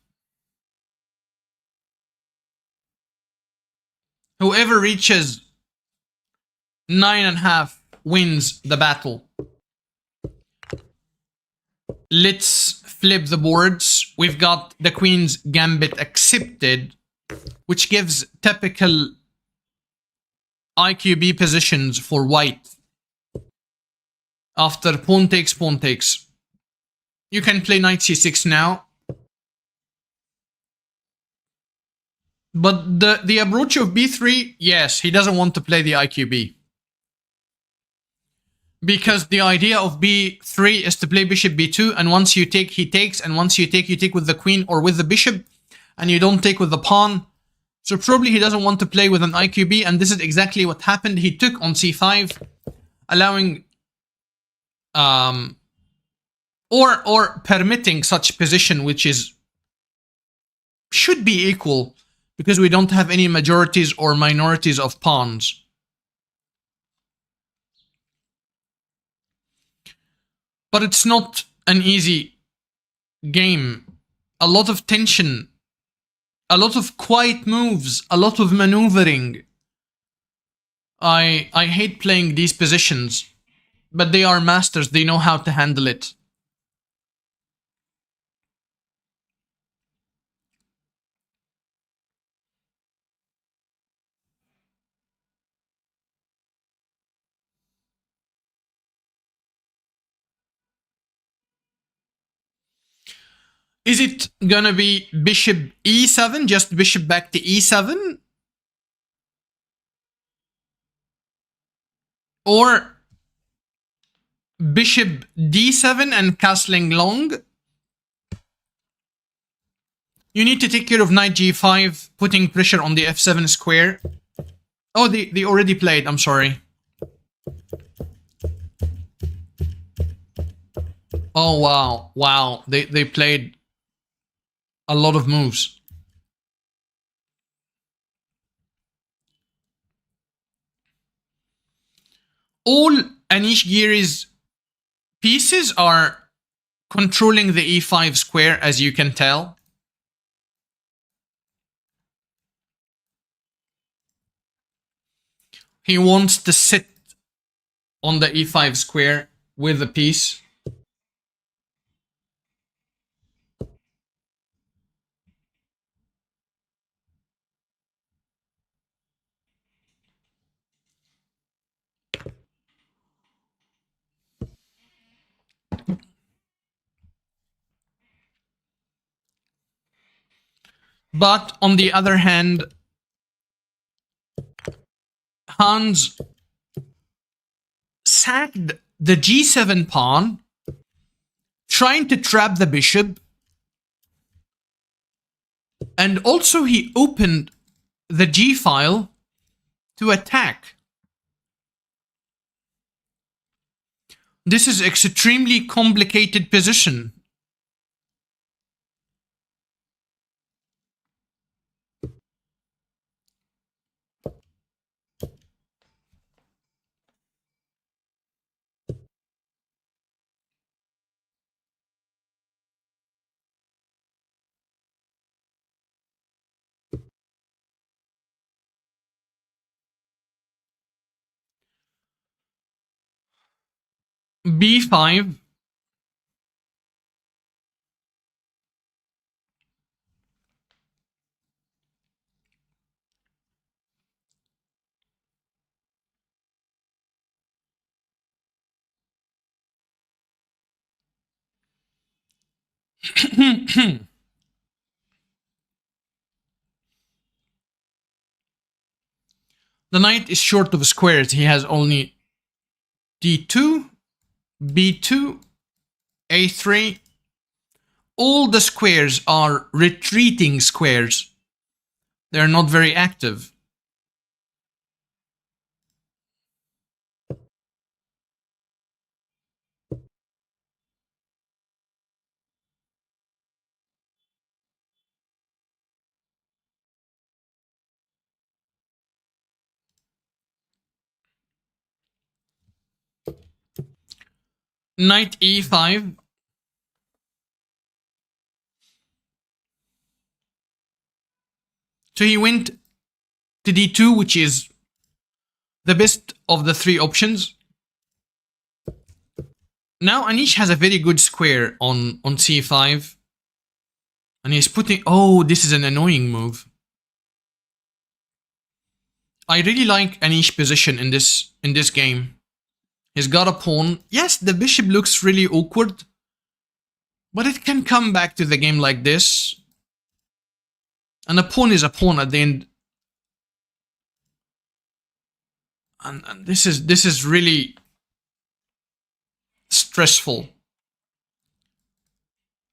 Whoever reaches 9.5 wins the battle. Let's flip the boards. We've got the Queen's Gambit accepted, which gives typical IQB positions for white. After pawn takes, pawn takes. You can play knight c6 now. But the approach of b3, yes, he doesn't want to play the IQB. Because the idea of b3 is to play bishop b2, and once you take, he takes, and once you take with the queen or with the bishop, and you don't take with the pawn. So probably he doesn't want to play with an IQB, and this is exactly what happened. He took on c5, allowing or permitting such position, which is should be equal, because we don't have any majorities or minorities of pawns. But it's not an easy game. A lot of tension, a lot of quiet moves, a lot of maneuvering. I hate playing these positions, but they are masters. They know how to handle it. Is it gonna be bishop e7, just bishop back to e7? Or bishop d7 and castling long? You need to take care of knight g5, putting pressure on the f7 square. Oh, they already played, I'm sorry. Oh, wow, wow, they played a lot of moves. All Anish Giri's pieces are controlling the e5 square, as you can tell. He wants to sit on the e5 square with a piece. But on the other hand, Hans sacked the g7 pawn, trying to trap the bishop, and also he opened the g file to attack. This is extremely complicated position. b5. The knight is short of squares. He has only d2, b2, a3. All the squares are retreating squares. They're not very active. Knight e5. So he went to d2, which is the best of the three options. Now Anish has a very good square on c5. And he's putting... Oh, this is an annoying move. I really like Anish's position in this game. He's got a pawn. Yes, the bishop looks really awkward. But it can come back to the game like this. And a pawn is a pawn at the end. And this is really stressful.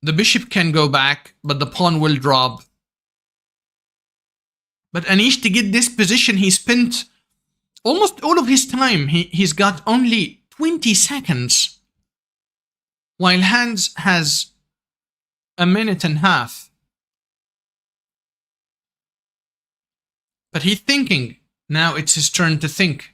The bishop can go back, but the pawn will drop. But Anish, to get this position, he spent almost all of his time. He's got only 20 seconds. While Hans has a minute and a half. But he's thinking. Now it's his turn to think.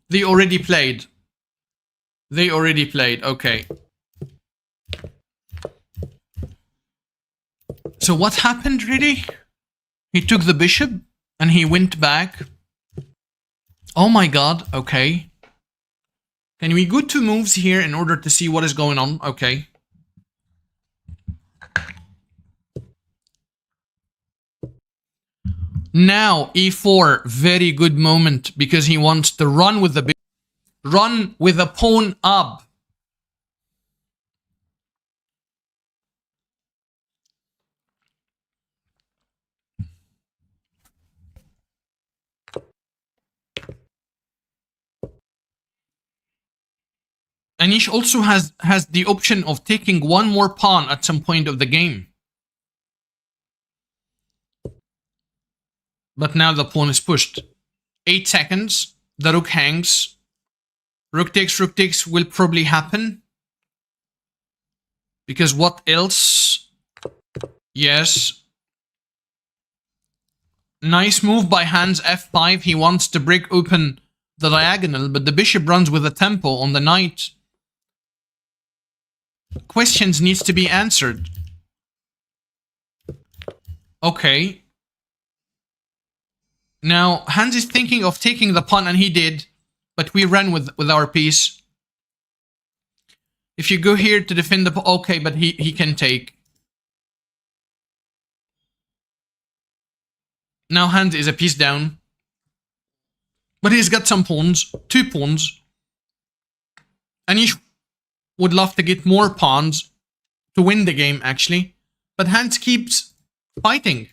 They already played. Okay. So what happened really? He took the bishop and he went back. Oh my god, okay. Can we go 2 moves here in order to see what is going on? Okay. Now e4, very good moment because he wants to run with the bishop. Run with the pawn up. Anish also has the option of taking one more pawn at some point of the game. But now the pawn is pushed. 8 seconds. The rook hangs. Rook takes will probably happen. Because what else? Yes. Nice move by Hans f5. He wants to break open the diagonal, but the bishop runs with a tempo on the knight. Questions needs to be answered. Okay. Now, Hans is thinking of taking the pawn, and he did. But we ran with our piece. If you go here to defend the... Okay, but he can take. Now Hans is a piece down. But he's got some pawns. 2 pawns. Anish would love to get more pawns to win the game, actually. But Hans keeps fighting.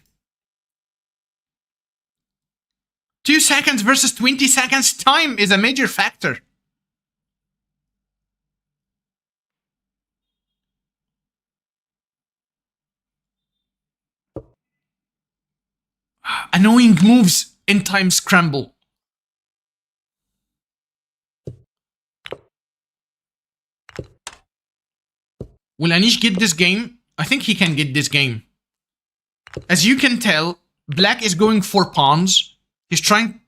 2 seconds versus 20 seconds. Time is a major factor. Annoying moves in time scramble. Will Anish get this game? I think he can get this game. As you can tell, Black is going for pawns. He's trying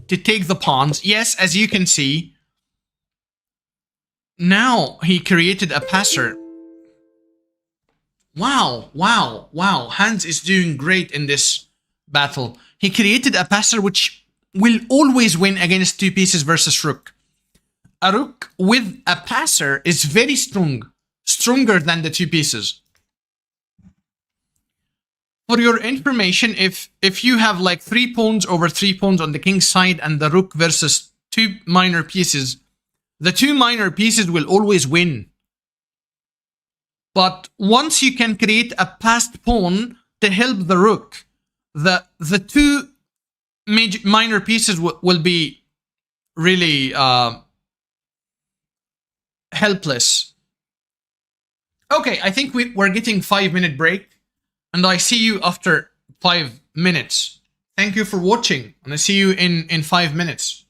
to take the pawns. Yes, as you can see. Now he created a passer. Wow, wow, wow. Hans is doing great in this battle. He created a passer which will always win against 2 pieces versus rook. A rook with a passer is very strong. Stronger than the 2 pieces. For your information, if you have like 3 pawns over 3 pawns on the king's side and the rook versus 2 minor pieces, the 2 minor pieces will always win. But once you can create a passed pawn to help the rook, the two minor pieces will be really helpless. Okay, I think we're getting 5-minute break, and I see you after 5 minutes. Thank you for watching, and I see you in 5 minutes.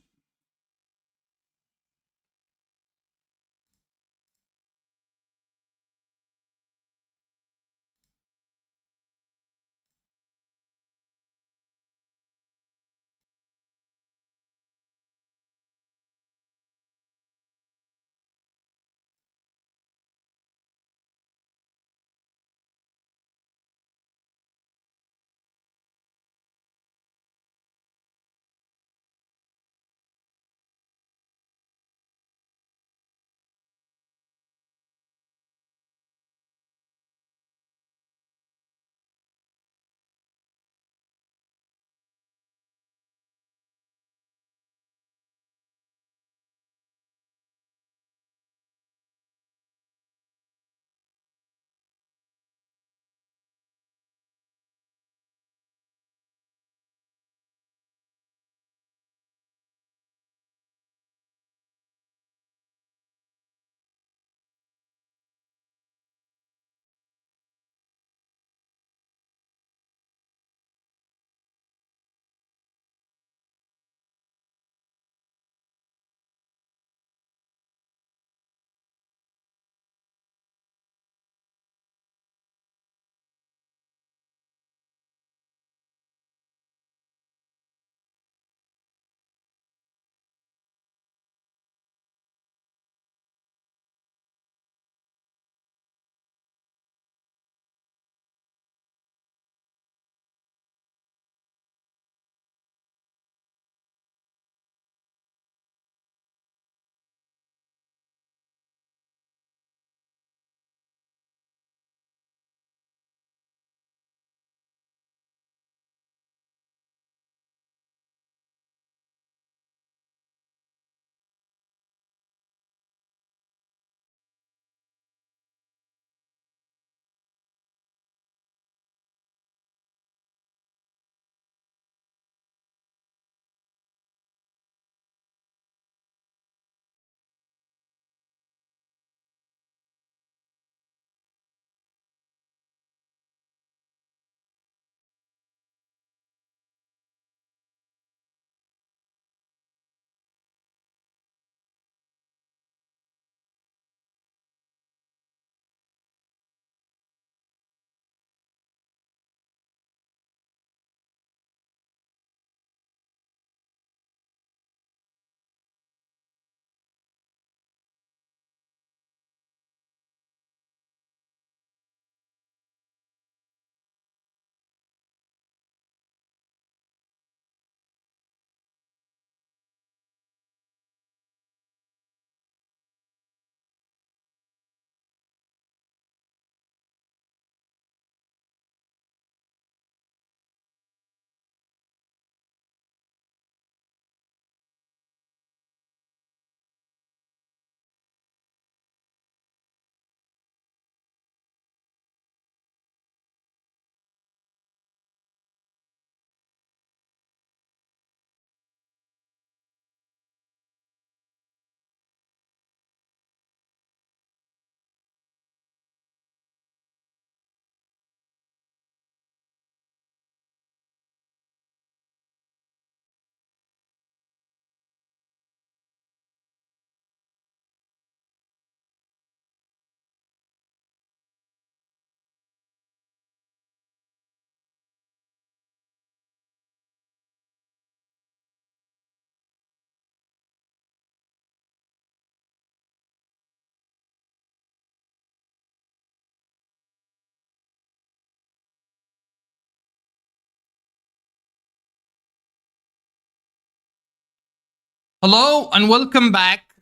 Hello and welcome back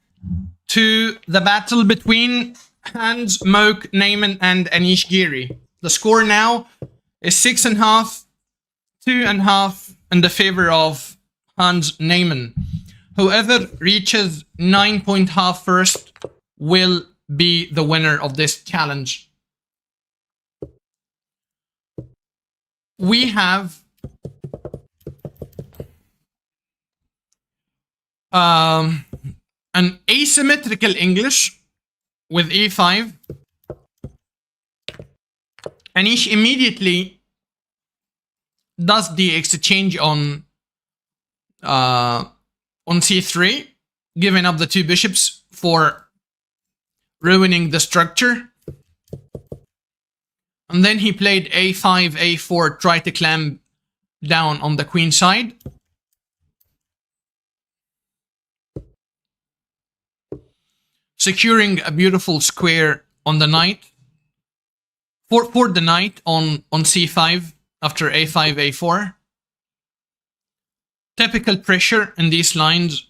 to the battle between Hans Moak, Niemann, and Anish Giri. The score now is 6.5, 2.5 in the favor of Hans Niemann. Whoever reaches 9.5 first will be the winner of this challenge. we have an asymmetrical English with e5. Anish immediately does the exchange on c3, giving up the two bishops for ruining the structure. And then he played a5, a4, try to clamp down on the queen side. Securing a beautiful square on the knight. For the knight on c5 after a5, a4. Typical pressure in these lines.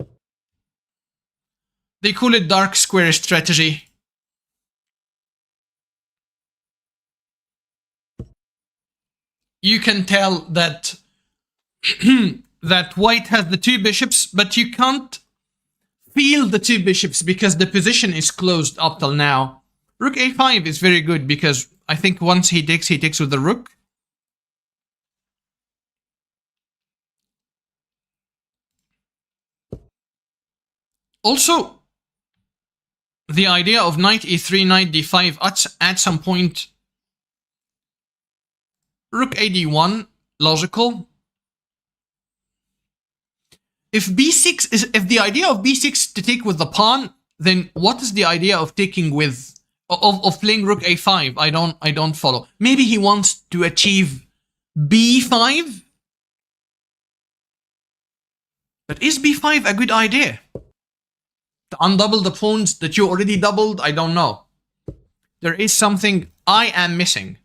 They call it dark square strategy. You can tell that that white has the two bishops, but you can't feel the two bishops because the position is closed up till now. Rook a5 is very good because I think once he takes with the rook. Also, the idea of knight e3, knight d5 at some point. Rook a d1, logical. If b6 is, if the idea of b6 to take with the pawn, then what is the idea of taking with of playing rook a5? I don't follow. Maybe he wants to achieve b5, but is b5 a good idea? To undouble the pawns that you already doubled? I don't know. There is something I am missing.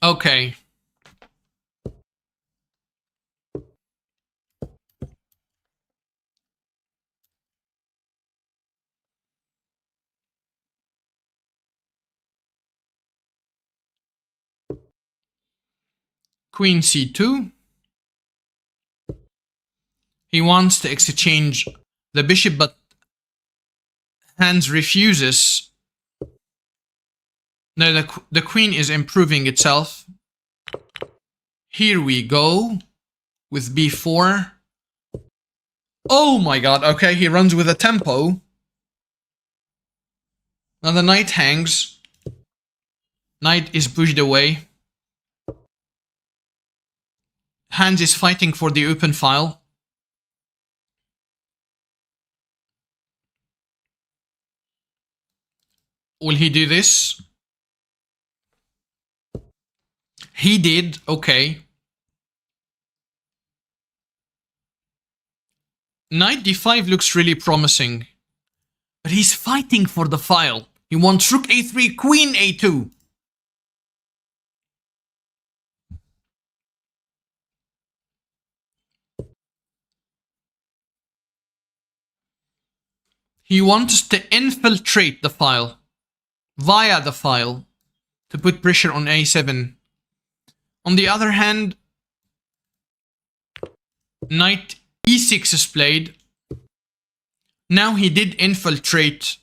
Okay. Queen c2. He wants to exchange the bishop, but Hans refuses. No, the queen is improving itself. Here we go with b4. Oh my god, okay, he runs with a tempo. Now the knight hangs. Knight is pushed away. Hans is fighting for the open file. Will he do this? He did, okay. Knight d5 looks really promising. But he's fighting for the file. He wants rook a3, queen a2. He wants to infiltrate the file via the file to put pressure on a7. On the other hand, knight e6 is played. Now he did infiltrate,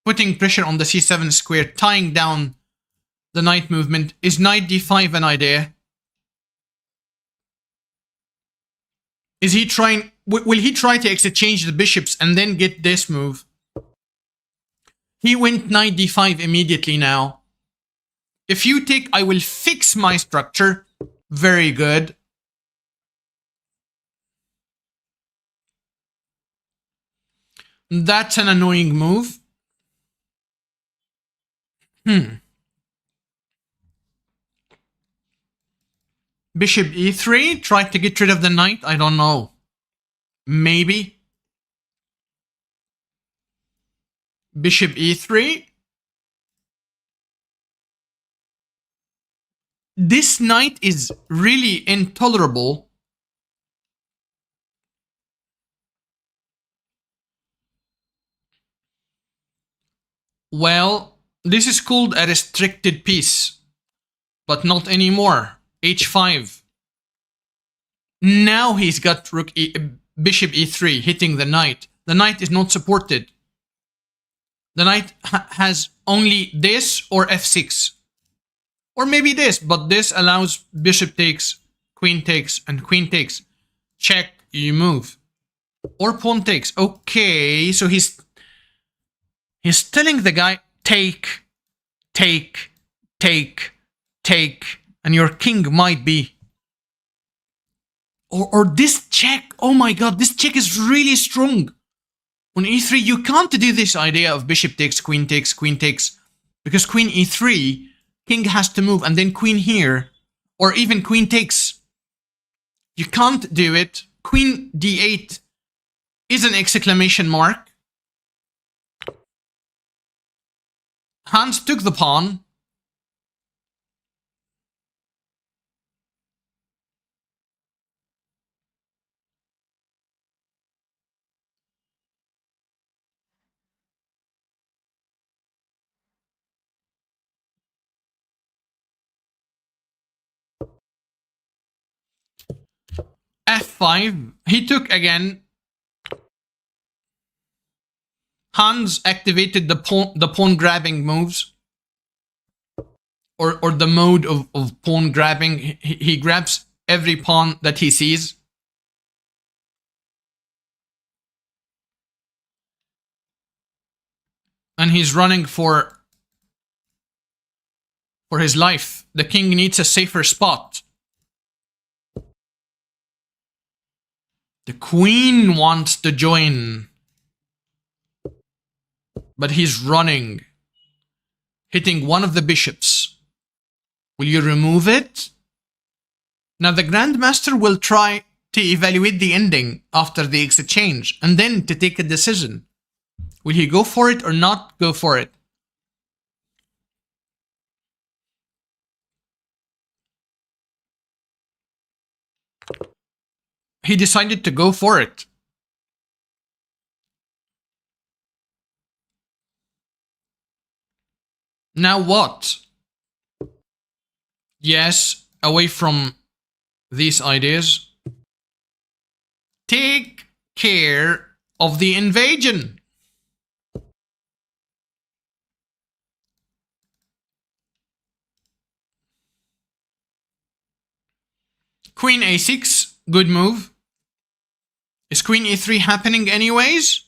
putting pressure on the c7 square, tying down the knight movement. Is knight d5 an idea? Is he trying... Will he try to exchange the bishops and then get this move? He went knight d5 immediately now. If you take, I will fix my structure. Very good. That's an annoying move. Bishop e3, try to get rid of the knight. I don't know. Maybe. Bishop e3. this knight is really intolerable. Well, this is called a restricted piece, but not anymore. h5. Now he's got bishop e3 hitting the knight. The knight is not supported. The knight has only this or f6. Or maybe this, but this allows bishop takes, and queen takes. Check, you move. Or pawn takes. Okay, so he's telling the guy, take, and your king might be. Or this check. Oh my god, this check is really strong. On e3, you can't do this idea of bishop takes, because queen e3, king has to move, and then queen here, or even queen takes. You can't do it. Queen d8 is an exclamation mark. Hans took the pawn. f5. He took again. Hans activated the pawn grabbing moves. Or the mode of pawn grabbing. He grabs every pawn that he sees. And he's running for his life. The king needs a safer spot. The queen wants to join. But he's running. Hitting one of the bishops. Will you remove it? Now the Grandmaster will try to evaluate the ending after the exchange and then to take a decision. Will he go for it or not go for it? He decided to go for it. Now what? Yes, away from these ideas. Take care of the invasion. Queen a6, good move. Is queen e3 happening anyways?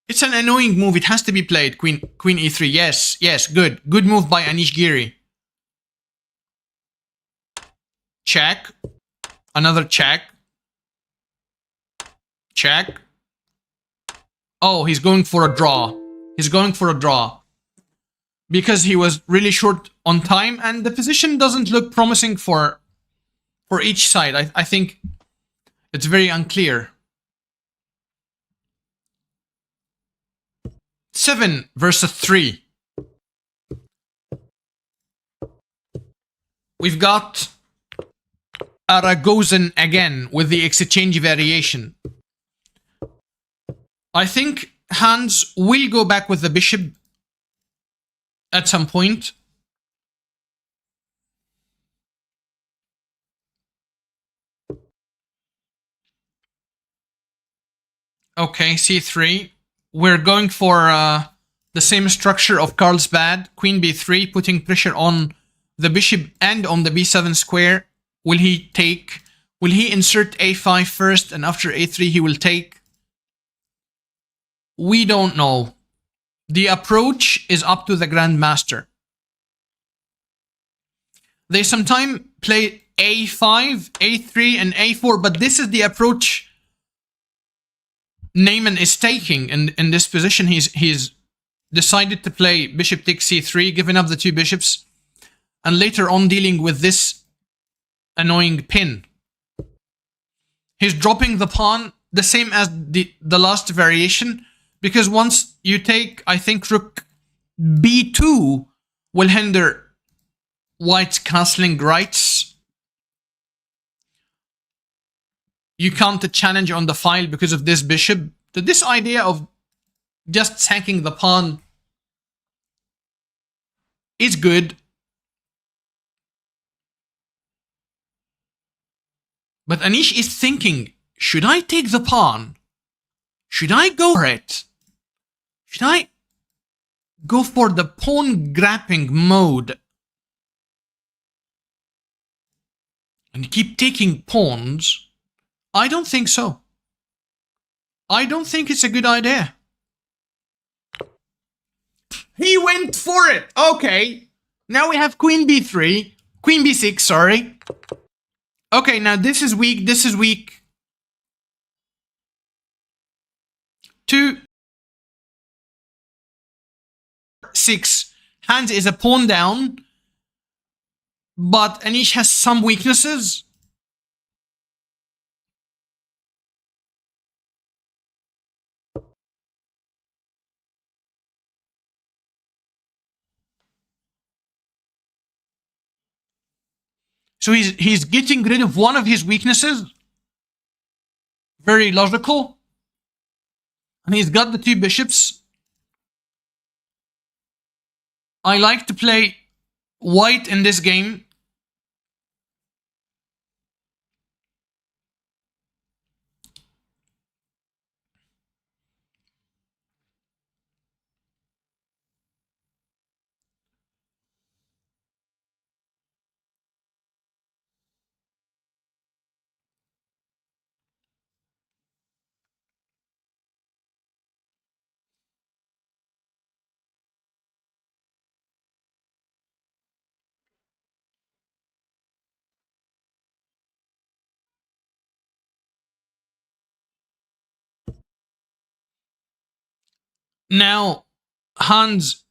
It's an annoying move, it has to be played. Queen e3, yes, good. Good move by Anish Giri. Check. Another check. Check. Oh, he's going for a draw. He's going for a draw. Because he was really short on time and the position doesn't look promising for each side. I think it's very unclear. 7 versus 3. We've got Aragozan again with the exchange variation. I think Hans will go back with the bishop at some point. Okay, c3. We're going for the same structure of Carlsbad. Queen b3, putting pressure on the bishop and on the b7 square. Will he take? Will he insert a5 first and after a3 he will take? We don't know. The approach is up to the Grandmaster. They sometimes play a5, a3 and a4, but this is the approach Niemann is taking in this position. He's decided to play bishop takes c3, giving up the two bishops, and later on dealing with this annoying pin. He's dropping the pawn the same as the last variation, because once you take, I think rook b2 will hinder white's castling rights. You can't challenge on the file because of this bishop. So this idea of just sacking the pawn is good. But Anish is thinking, should I take the pawn? Should I go for it? Should I go for the pawn grabbing mode and keep taking pawns? I don't think so. I don't think it's a good idea. He went for it. Okay. Now we have queen b3. Queen b6, sorry. Okay, now this is weak. This is weak. 2, 6. Hans is a pawn down. But Anish has some weaknesses. So he's getting rid of one of his weaknesses. Very logical. And he's got the 2 bishops. I like to play white in this game. Now, Hans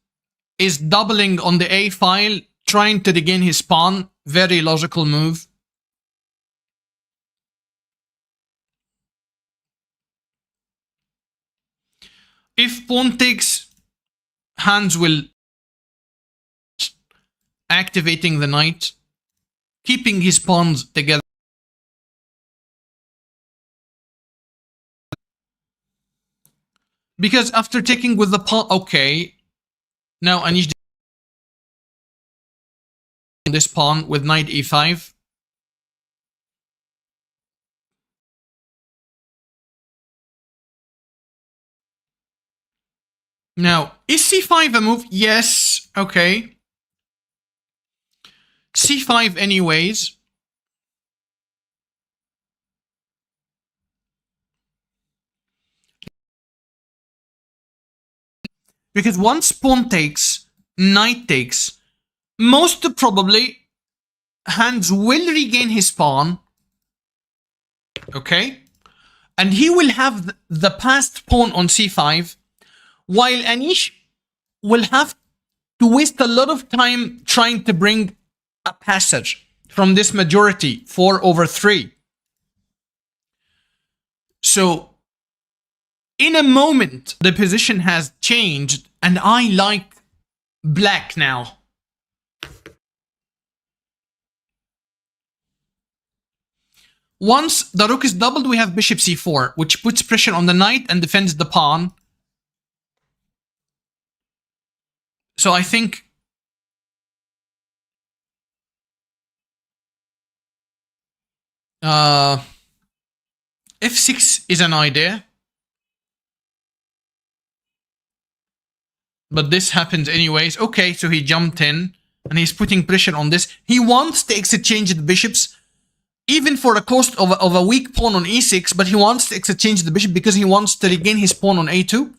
is doubling on the A file, trying to regain his pawn. Very logical move. If pawn takes, Hans will activating the knight, keeping his pawns together. Because after taking with the pawn, okay. Now Anish this pawn with knight e5. Now, is c5 a move? Yes. Okay. c5 anyways. Because once pawn takes, knight takes, most probably Hans will regain his pawn. Okay? And he will have the passed pawn on c5, while Anish will have to waste a lot of time trying to bring a passage from this majority, 4/3. So, in a moment, the position has changed, and I like black now. Once the rook is doubled, we have bishop c4, which puts pressure on the knight and defends the pawn. So I think f6 is an idea. But this happens anyways. Okay, so he jumped in and he's putting pressure on this. He wants to exchange the bishops, even for the cost of a weak pawn on e6, but he wants to exchange the bishop because he wants to regain his pawn on a2.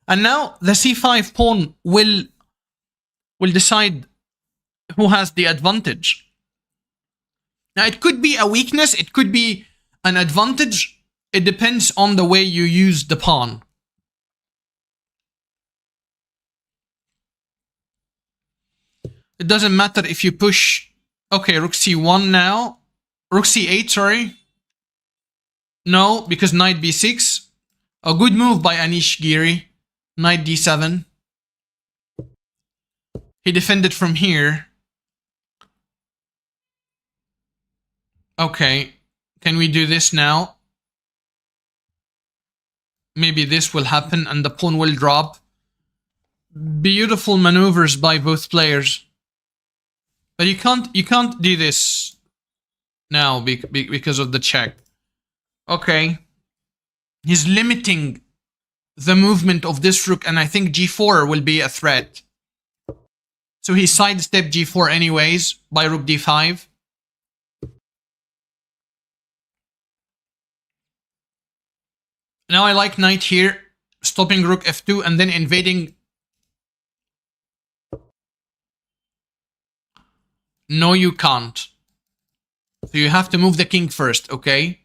And now the c5 pawn will decide who has the advantage. Now it could be a weakness, it could be an advantage. It depends on the way you use the pawn. It doesn't matter if you push. Okay, rook c1 now. Rook c8, sorry. No, because knight b6. A good move by Anish Giri. Knight d7. He defended from here. Okay, can we do this now? Maybe this will happen and the pawn will drop. Beautiful maneuvers by both players. But you can't do this now because of the check. Okay. He's limiting the movement of this rook, and I think g4 will be a threat. So he sidestepped g4 anyways by rook d5. Now I like knight here, stopping rook f2 and then invading. No, you can't. So you have to move the king first, okay?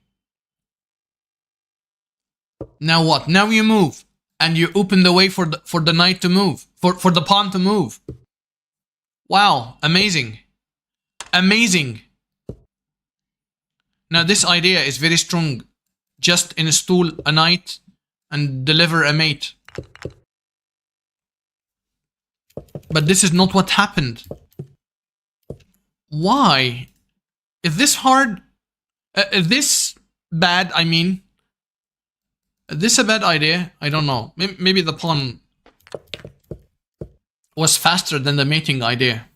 Now what? Now you move. And you open the way for the knight to move. For the pawn to move. Wow, amazing. Amazing. Now this idea is very strong. Just install a knight and deliver a mate. But this is not what happened. Why? Is this hard? Is this bad, I mean? Is this a bad idea? I don't know. Maybe the pawn was faster than the mating idea.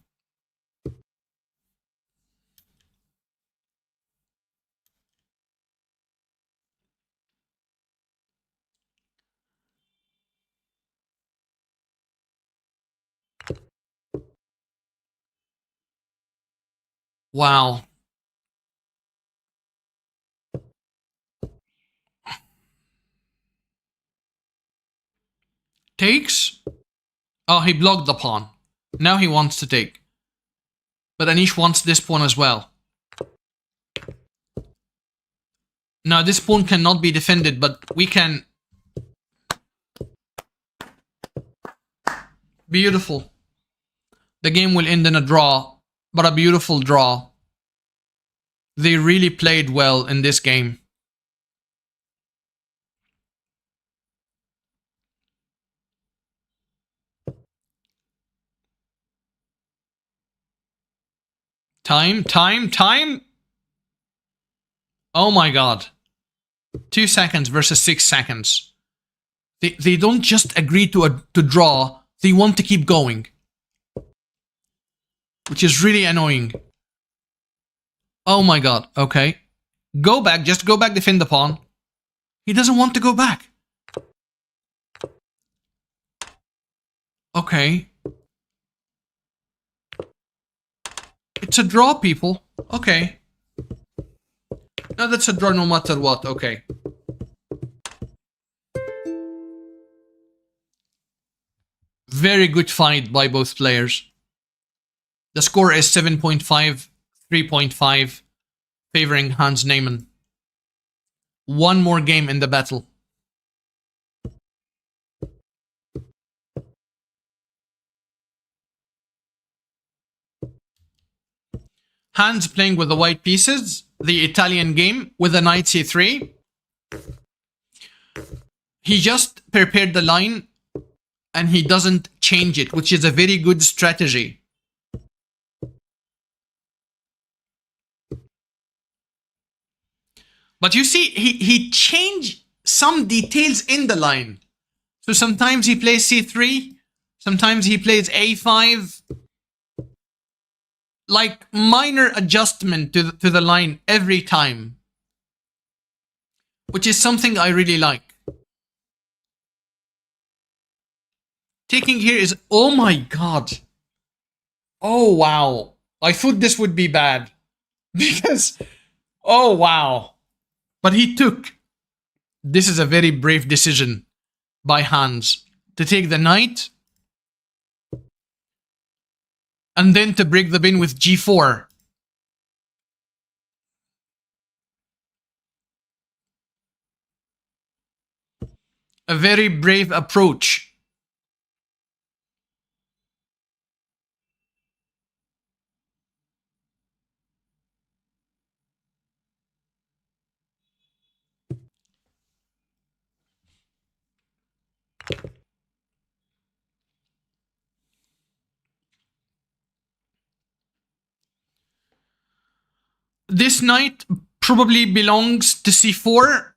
Wow. Takes? Oh, he blocked the pawn. Now he wants to take. But Anish wants this pawn as well. Now this pawn cannot be defended, but we can... Beautiful. The game will end in a draw, but a beautiful draw. They really played well in this game. Time. Oh my god. 2 seconds versus 6 seconds. They don't just agree to draw, they want to keep going. Which is really annoying. Oh my god, okay. Go back, just go back, defend the pawn. He doesn't want to go back. Okay. It's a draw, people. Okay. No, that's a draw no matter what, okay. Very good fight by both players. The score is 7.5, 3.5, favoring Hans Niemann. One more game in the battle. Hans playing with the white pieces, the Italian game with the knight c3. He just prepared the line and he doesn't change it, which is a very good strategy. But you see, he changed some details in the line. So sometimes he plays c3, sometimes he plays a5. Like minor adjustment to the line every time. Which is something I really like. Taking here is, oh my god. Oh wow. I thought this would be bad. Because, oh wow. But he took. This is a very brave decision by Hans. To take the knight. And then to break the bin with g4. A very brave approach. this knight probably belongs to c4.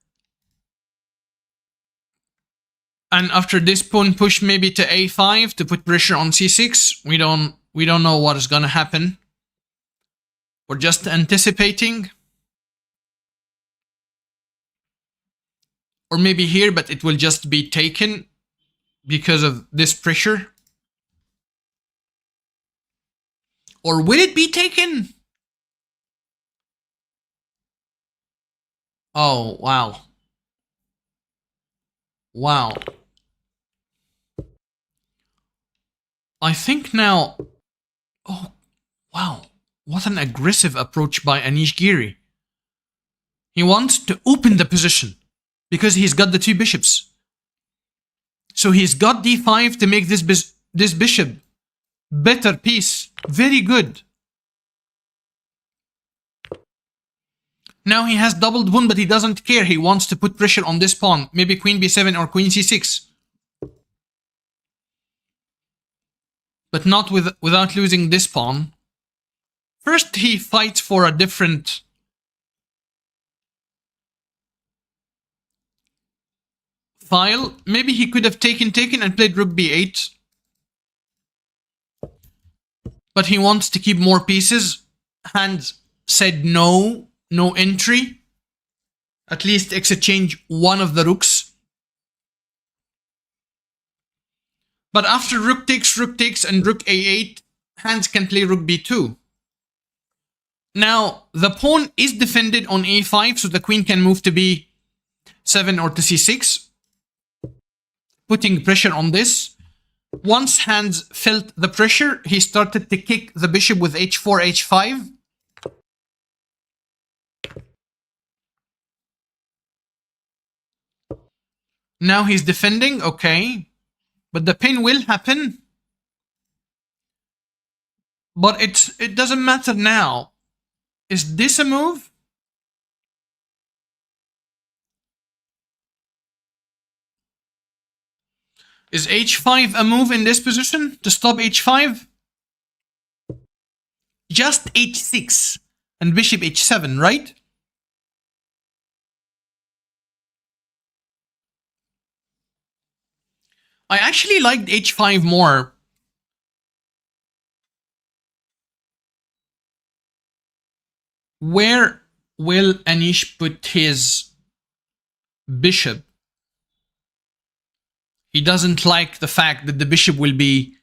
And after this pawn push maybe to a5 to put pressure on c6. We don't know what is gonna happen. We're just anticipating. Or maybe here, but it will just be taken because of this pressure. Or will it be taken? Oh, wow. Wow. I think now... Oh, wow. What an aggressive approach by Anish Giri. He wants to open the position because he's got the two bishops. So he's got d5 to make this bishop better piece. Very good. Now he has doubled pawn, but he doesn't care. He wants to put pressure on this pawn. Maybe queen b7 or queen c6. But not without losing this pawn. First, he fights for a different file. Maybe he could have taken and played rook b8. But he wants to keep more pieces. Hand said no entry. At least exchange one of the rooks. But after rook takes and rook a8, hands can play rook b2. Now, the pawn is defended on a5, so the queen can move to b7 or to c6. Putting pressure on this. Once Hans felt the pressure, he started to kick the bishop with h4, h5. Now he's defending, okay. But the pin will happen. But it doesn't matter now. Is this a move? Is h5 a move in this position to stop h5? Just h6 and bishop h7, right? I actually liked h5 more. Where will Anish put his bishop? He doesn't like the fact that the bishop will be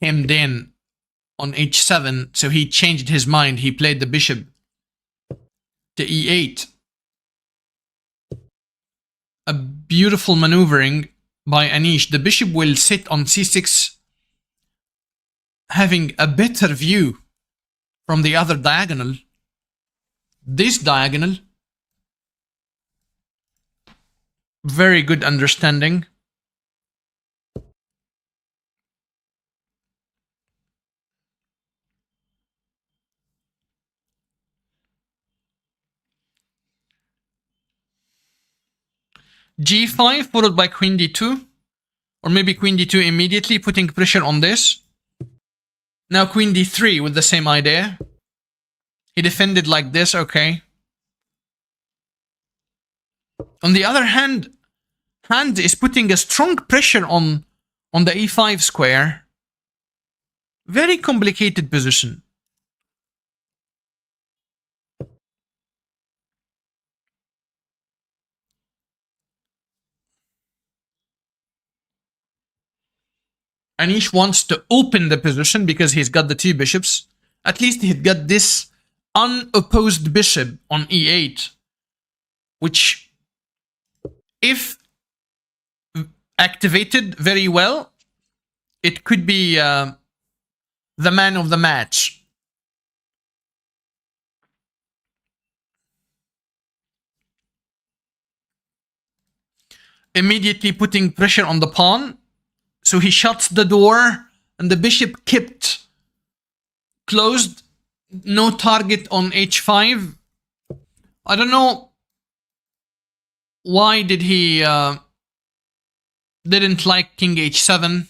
hemmed in on h7, so he changed his mind. He played the bishop to e8. A beautiful maneuvering by Anish. The bishop will sit on c6, having a better view from the other diagonal. This diagonal. Very good understanding. g5 followed by queen d2. Or maybe queen d2 immediately, putting pressure on this. Now queen d3 with the same idea. He defended like this, okay. On the other hand, Hand is putting a strong pressure on the e5 square. Very complicated position. Anish wants to open the position because he's got the two bishops. At least he's got this unopposed bishop on e8, which, if activated very well, it could be the man of the match. Immediately putting pressure on the pawn. So he shuts the door and the bishop kept closed. No target on h5. I don't know why did he didn't like king h7.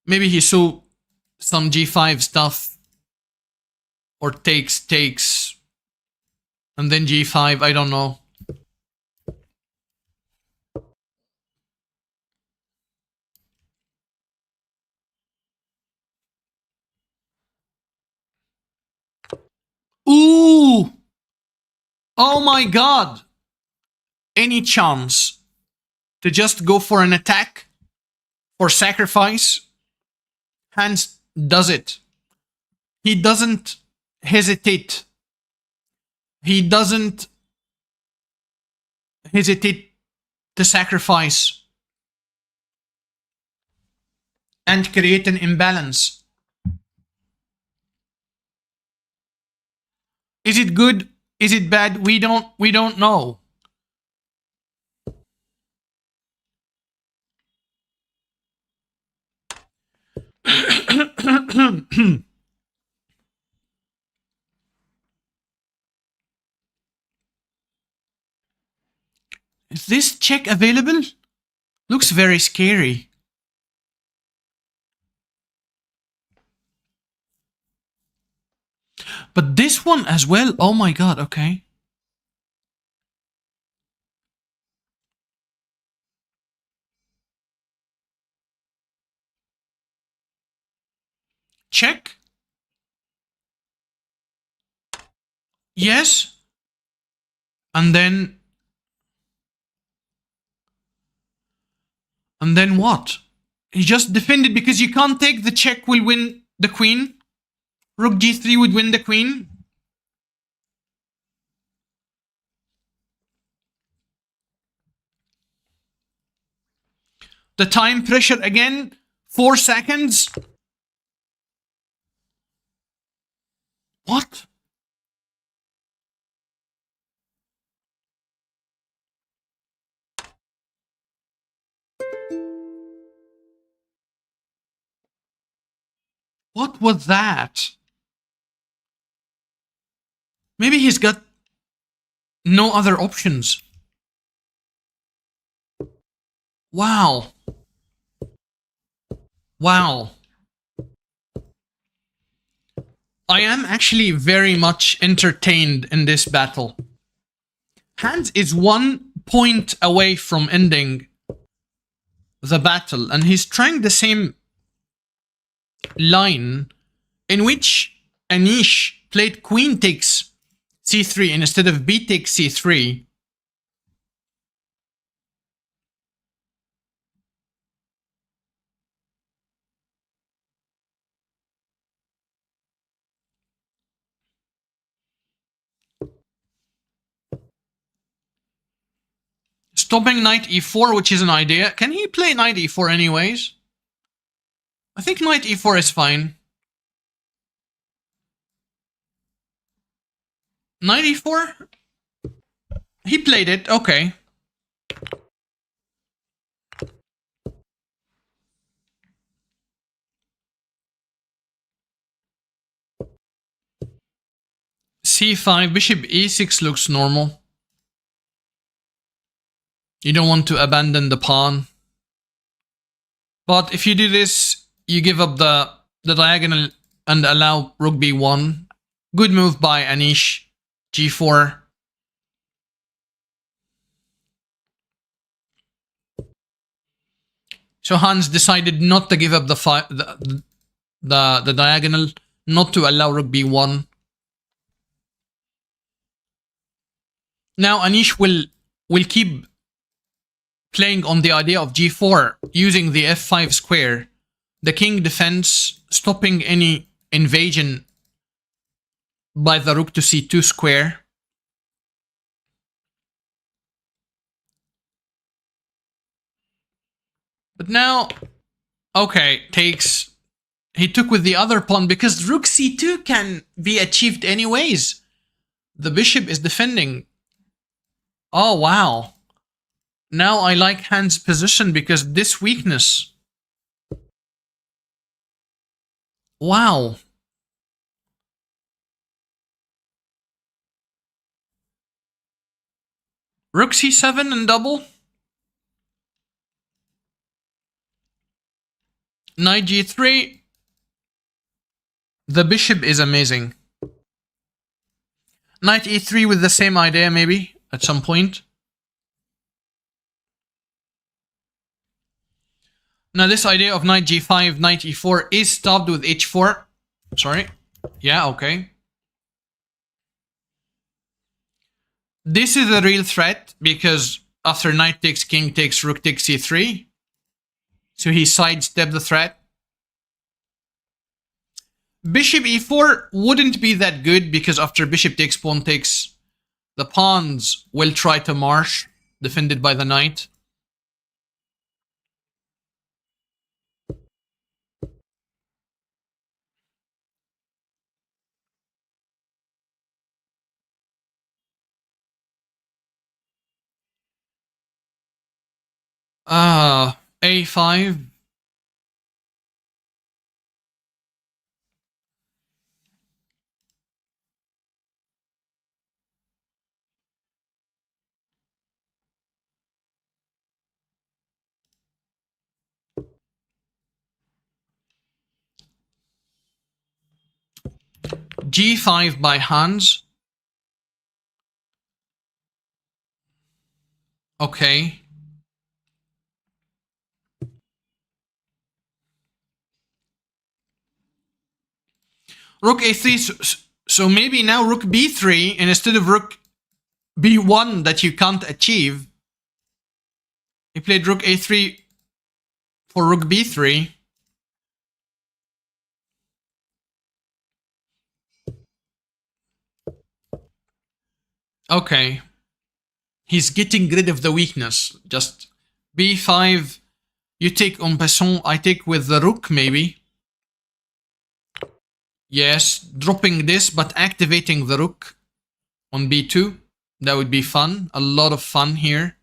Maybe he saw some g5 stuff Or takes. And then g5, I don't know. Ooh! Oh my god! Any chance to just go for an attack or sacrifice? Hans does it. He doesn't hesitate. He doesn't hesitate to sacrifice and create an imbalance. Is it good? Is it bad? We don't know. Is this check available? Looks very scary. But this one as well, oh my god, okay. Check. Yes. And then what? He just defended because you can't take the check will win the queen. Rook g3 would win the queen. The time pressure again, 4 seconds. What? What was that? Maybe he's got no other options. Wow. Wow. I am actually very much entertained in this battle. Hans is 1 point away from ending the battle, and he's trying the same line in which Anish played queen takes c3 instead of b takes c3. Stopping knight e4, which is an idea. Can he play knight e4 anyways? I think knight e4 is fine. Knight e4? He played it, okay. c5, bishop e6 looks normal. You don't want to abandon the pawn. But if you do this, you give up the diagonal and allow rook b1. Good move by Anish. g4. So Hans decided not to give up the diagonal, not to allow rook b1. Now Anish will keep playing on the idea of g4 using the f5 square. The king defends, stopping any invasion by the rook to c2 square. But now, okay, takes. He took with the other pawn because rook c2 can be achieved anyways. The bishop is defending. Oh, wow. Now I like Hans' position because this weakness. Wow. Rook c7 and double. Knight g3. The bishop is amazing. Knight e3 with the same idea, maybe, at some point. Now, this idea of knight g5, knight e4 is stopped with h4. Sorry. Yeah, okay. This is a real threat, because after knight takes, king takes, rook takes c3. So he sidestepped the threat. Bishop e4 wouldn't be that good, because after bishop takes, pawn takes, the pawns will try to march, defended by the knight. A5. G5 by Hans. Okay. Rook a3. So maybe now rook b3, and instead of rook b1 that you can't achieve, he played rook a3 for rook b3. Okay. He's getting rid of the weakness. Just b5. You take en passant. I take with the rook, maybe. Yes, dropping this, but activating the rook on b2. That would be fun. A lot of fun here.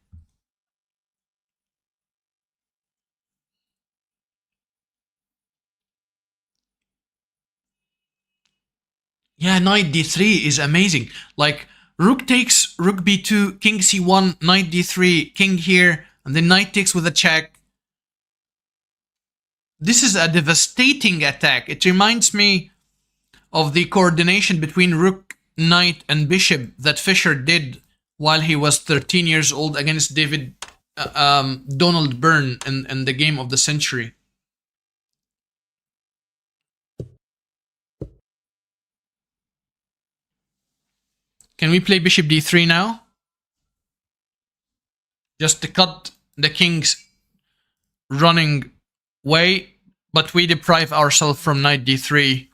Yeah, knight d3 is amazing. Like, rook takes, rook b2, king c1, knight d3, king here, and then knight takes with a check. This is a devastating attack. It reminds me of the coordination between rook, knight, and bishop that Fischer did while he was 13 years old against Donald Byrne in the game of the century. Can we play bishop d3 now? Just to cut the king's running way, but we deprive ourselves from knight d3.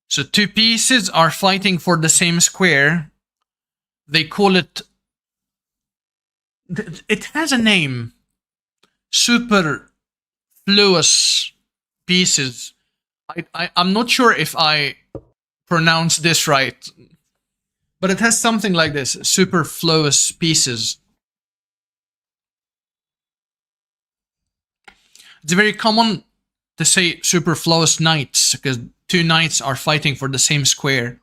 So two pieces are fighting for the same square. They call it... It has a name. Superfluous pieces. I'm not sure if I pronounce this right, but it has something like this. Superfluous pieces. It's very common to say superfluous knights, because two knights are fighting for the same square.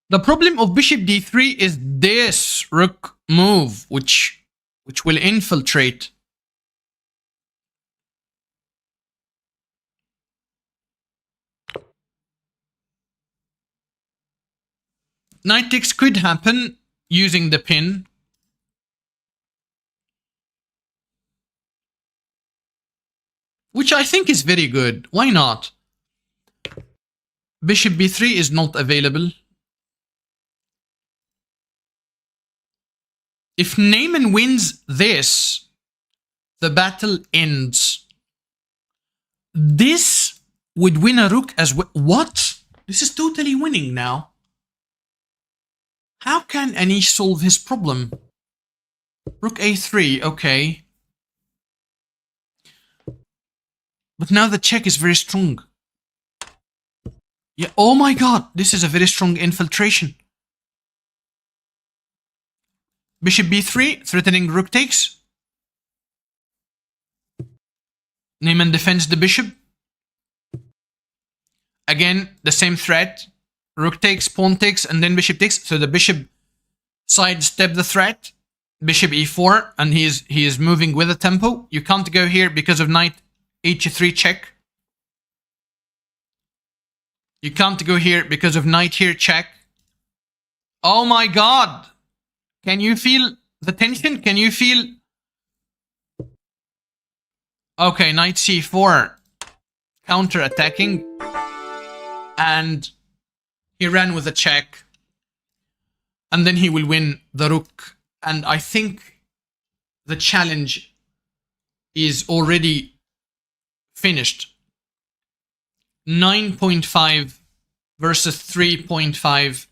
The problem of bishop d3 is this rook move, which will infiltrate. Knight takes could happen using the pin. Which I think is very good. Why not? Bishop b3 is not available. If Niemann wins this, the battle ends. This would win a rook as well. What? This is totally winning now. How can Anish solve his problem? Rook a3, okay. But now the check is very strong. Yeah, oh my god, this is a very strong infiltration. Bishop b3, threatening rook takes. Niemann defends the bishop. Again, the same threat. Rook takes, pawn takes, and then bishop takes. So the bishop sidestep the threat. Bishop e4, and he is moving with the tempo. You can't go here because of knight h3 check. You can't go here because of knight here check. Oh my god! Can you feel the tension? Can you feel... Okay, knight c4, counter-attacking. And he ran with a check. And then he will win the rook. And I think the challenge is already finished. 9.5 versus 3.5.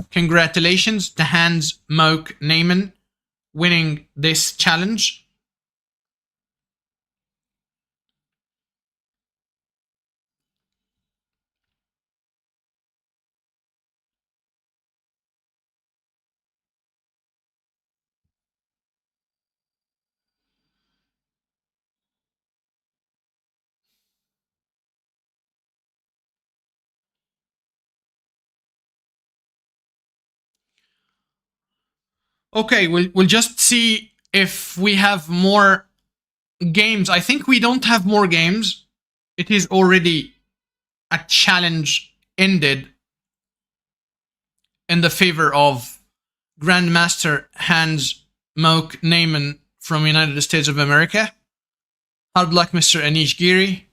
Congratulations to Hans Moke Niemann winning this challenge. Okay, we'll just see if we have more games. I think we don't have more games. It is already a challenge ended in the favor of Grandmaster Hans Moke Niemann from United States of America. Hard luck, Mr. Anish Giri.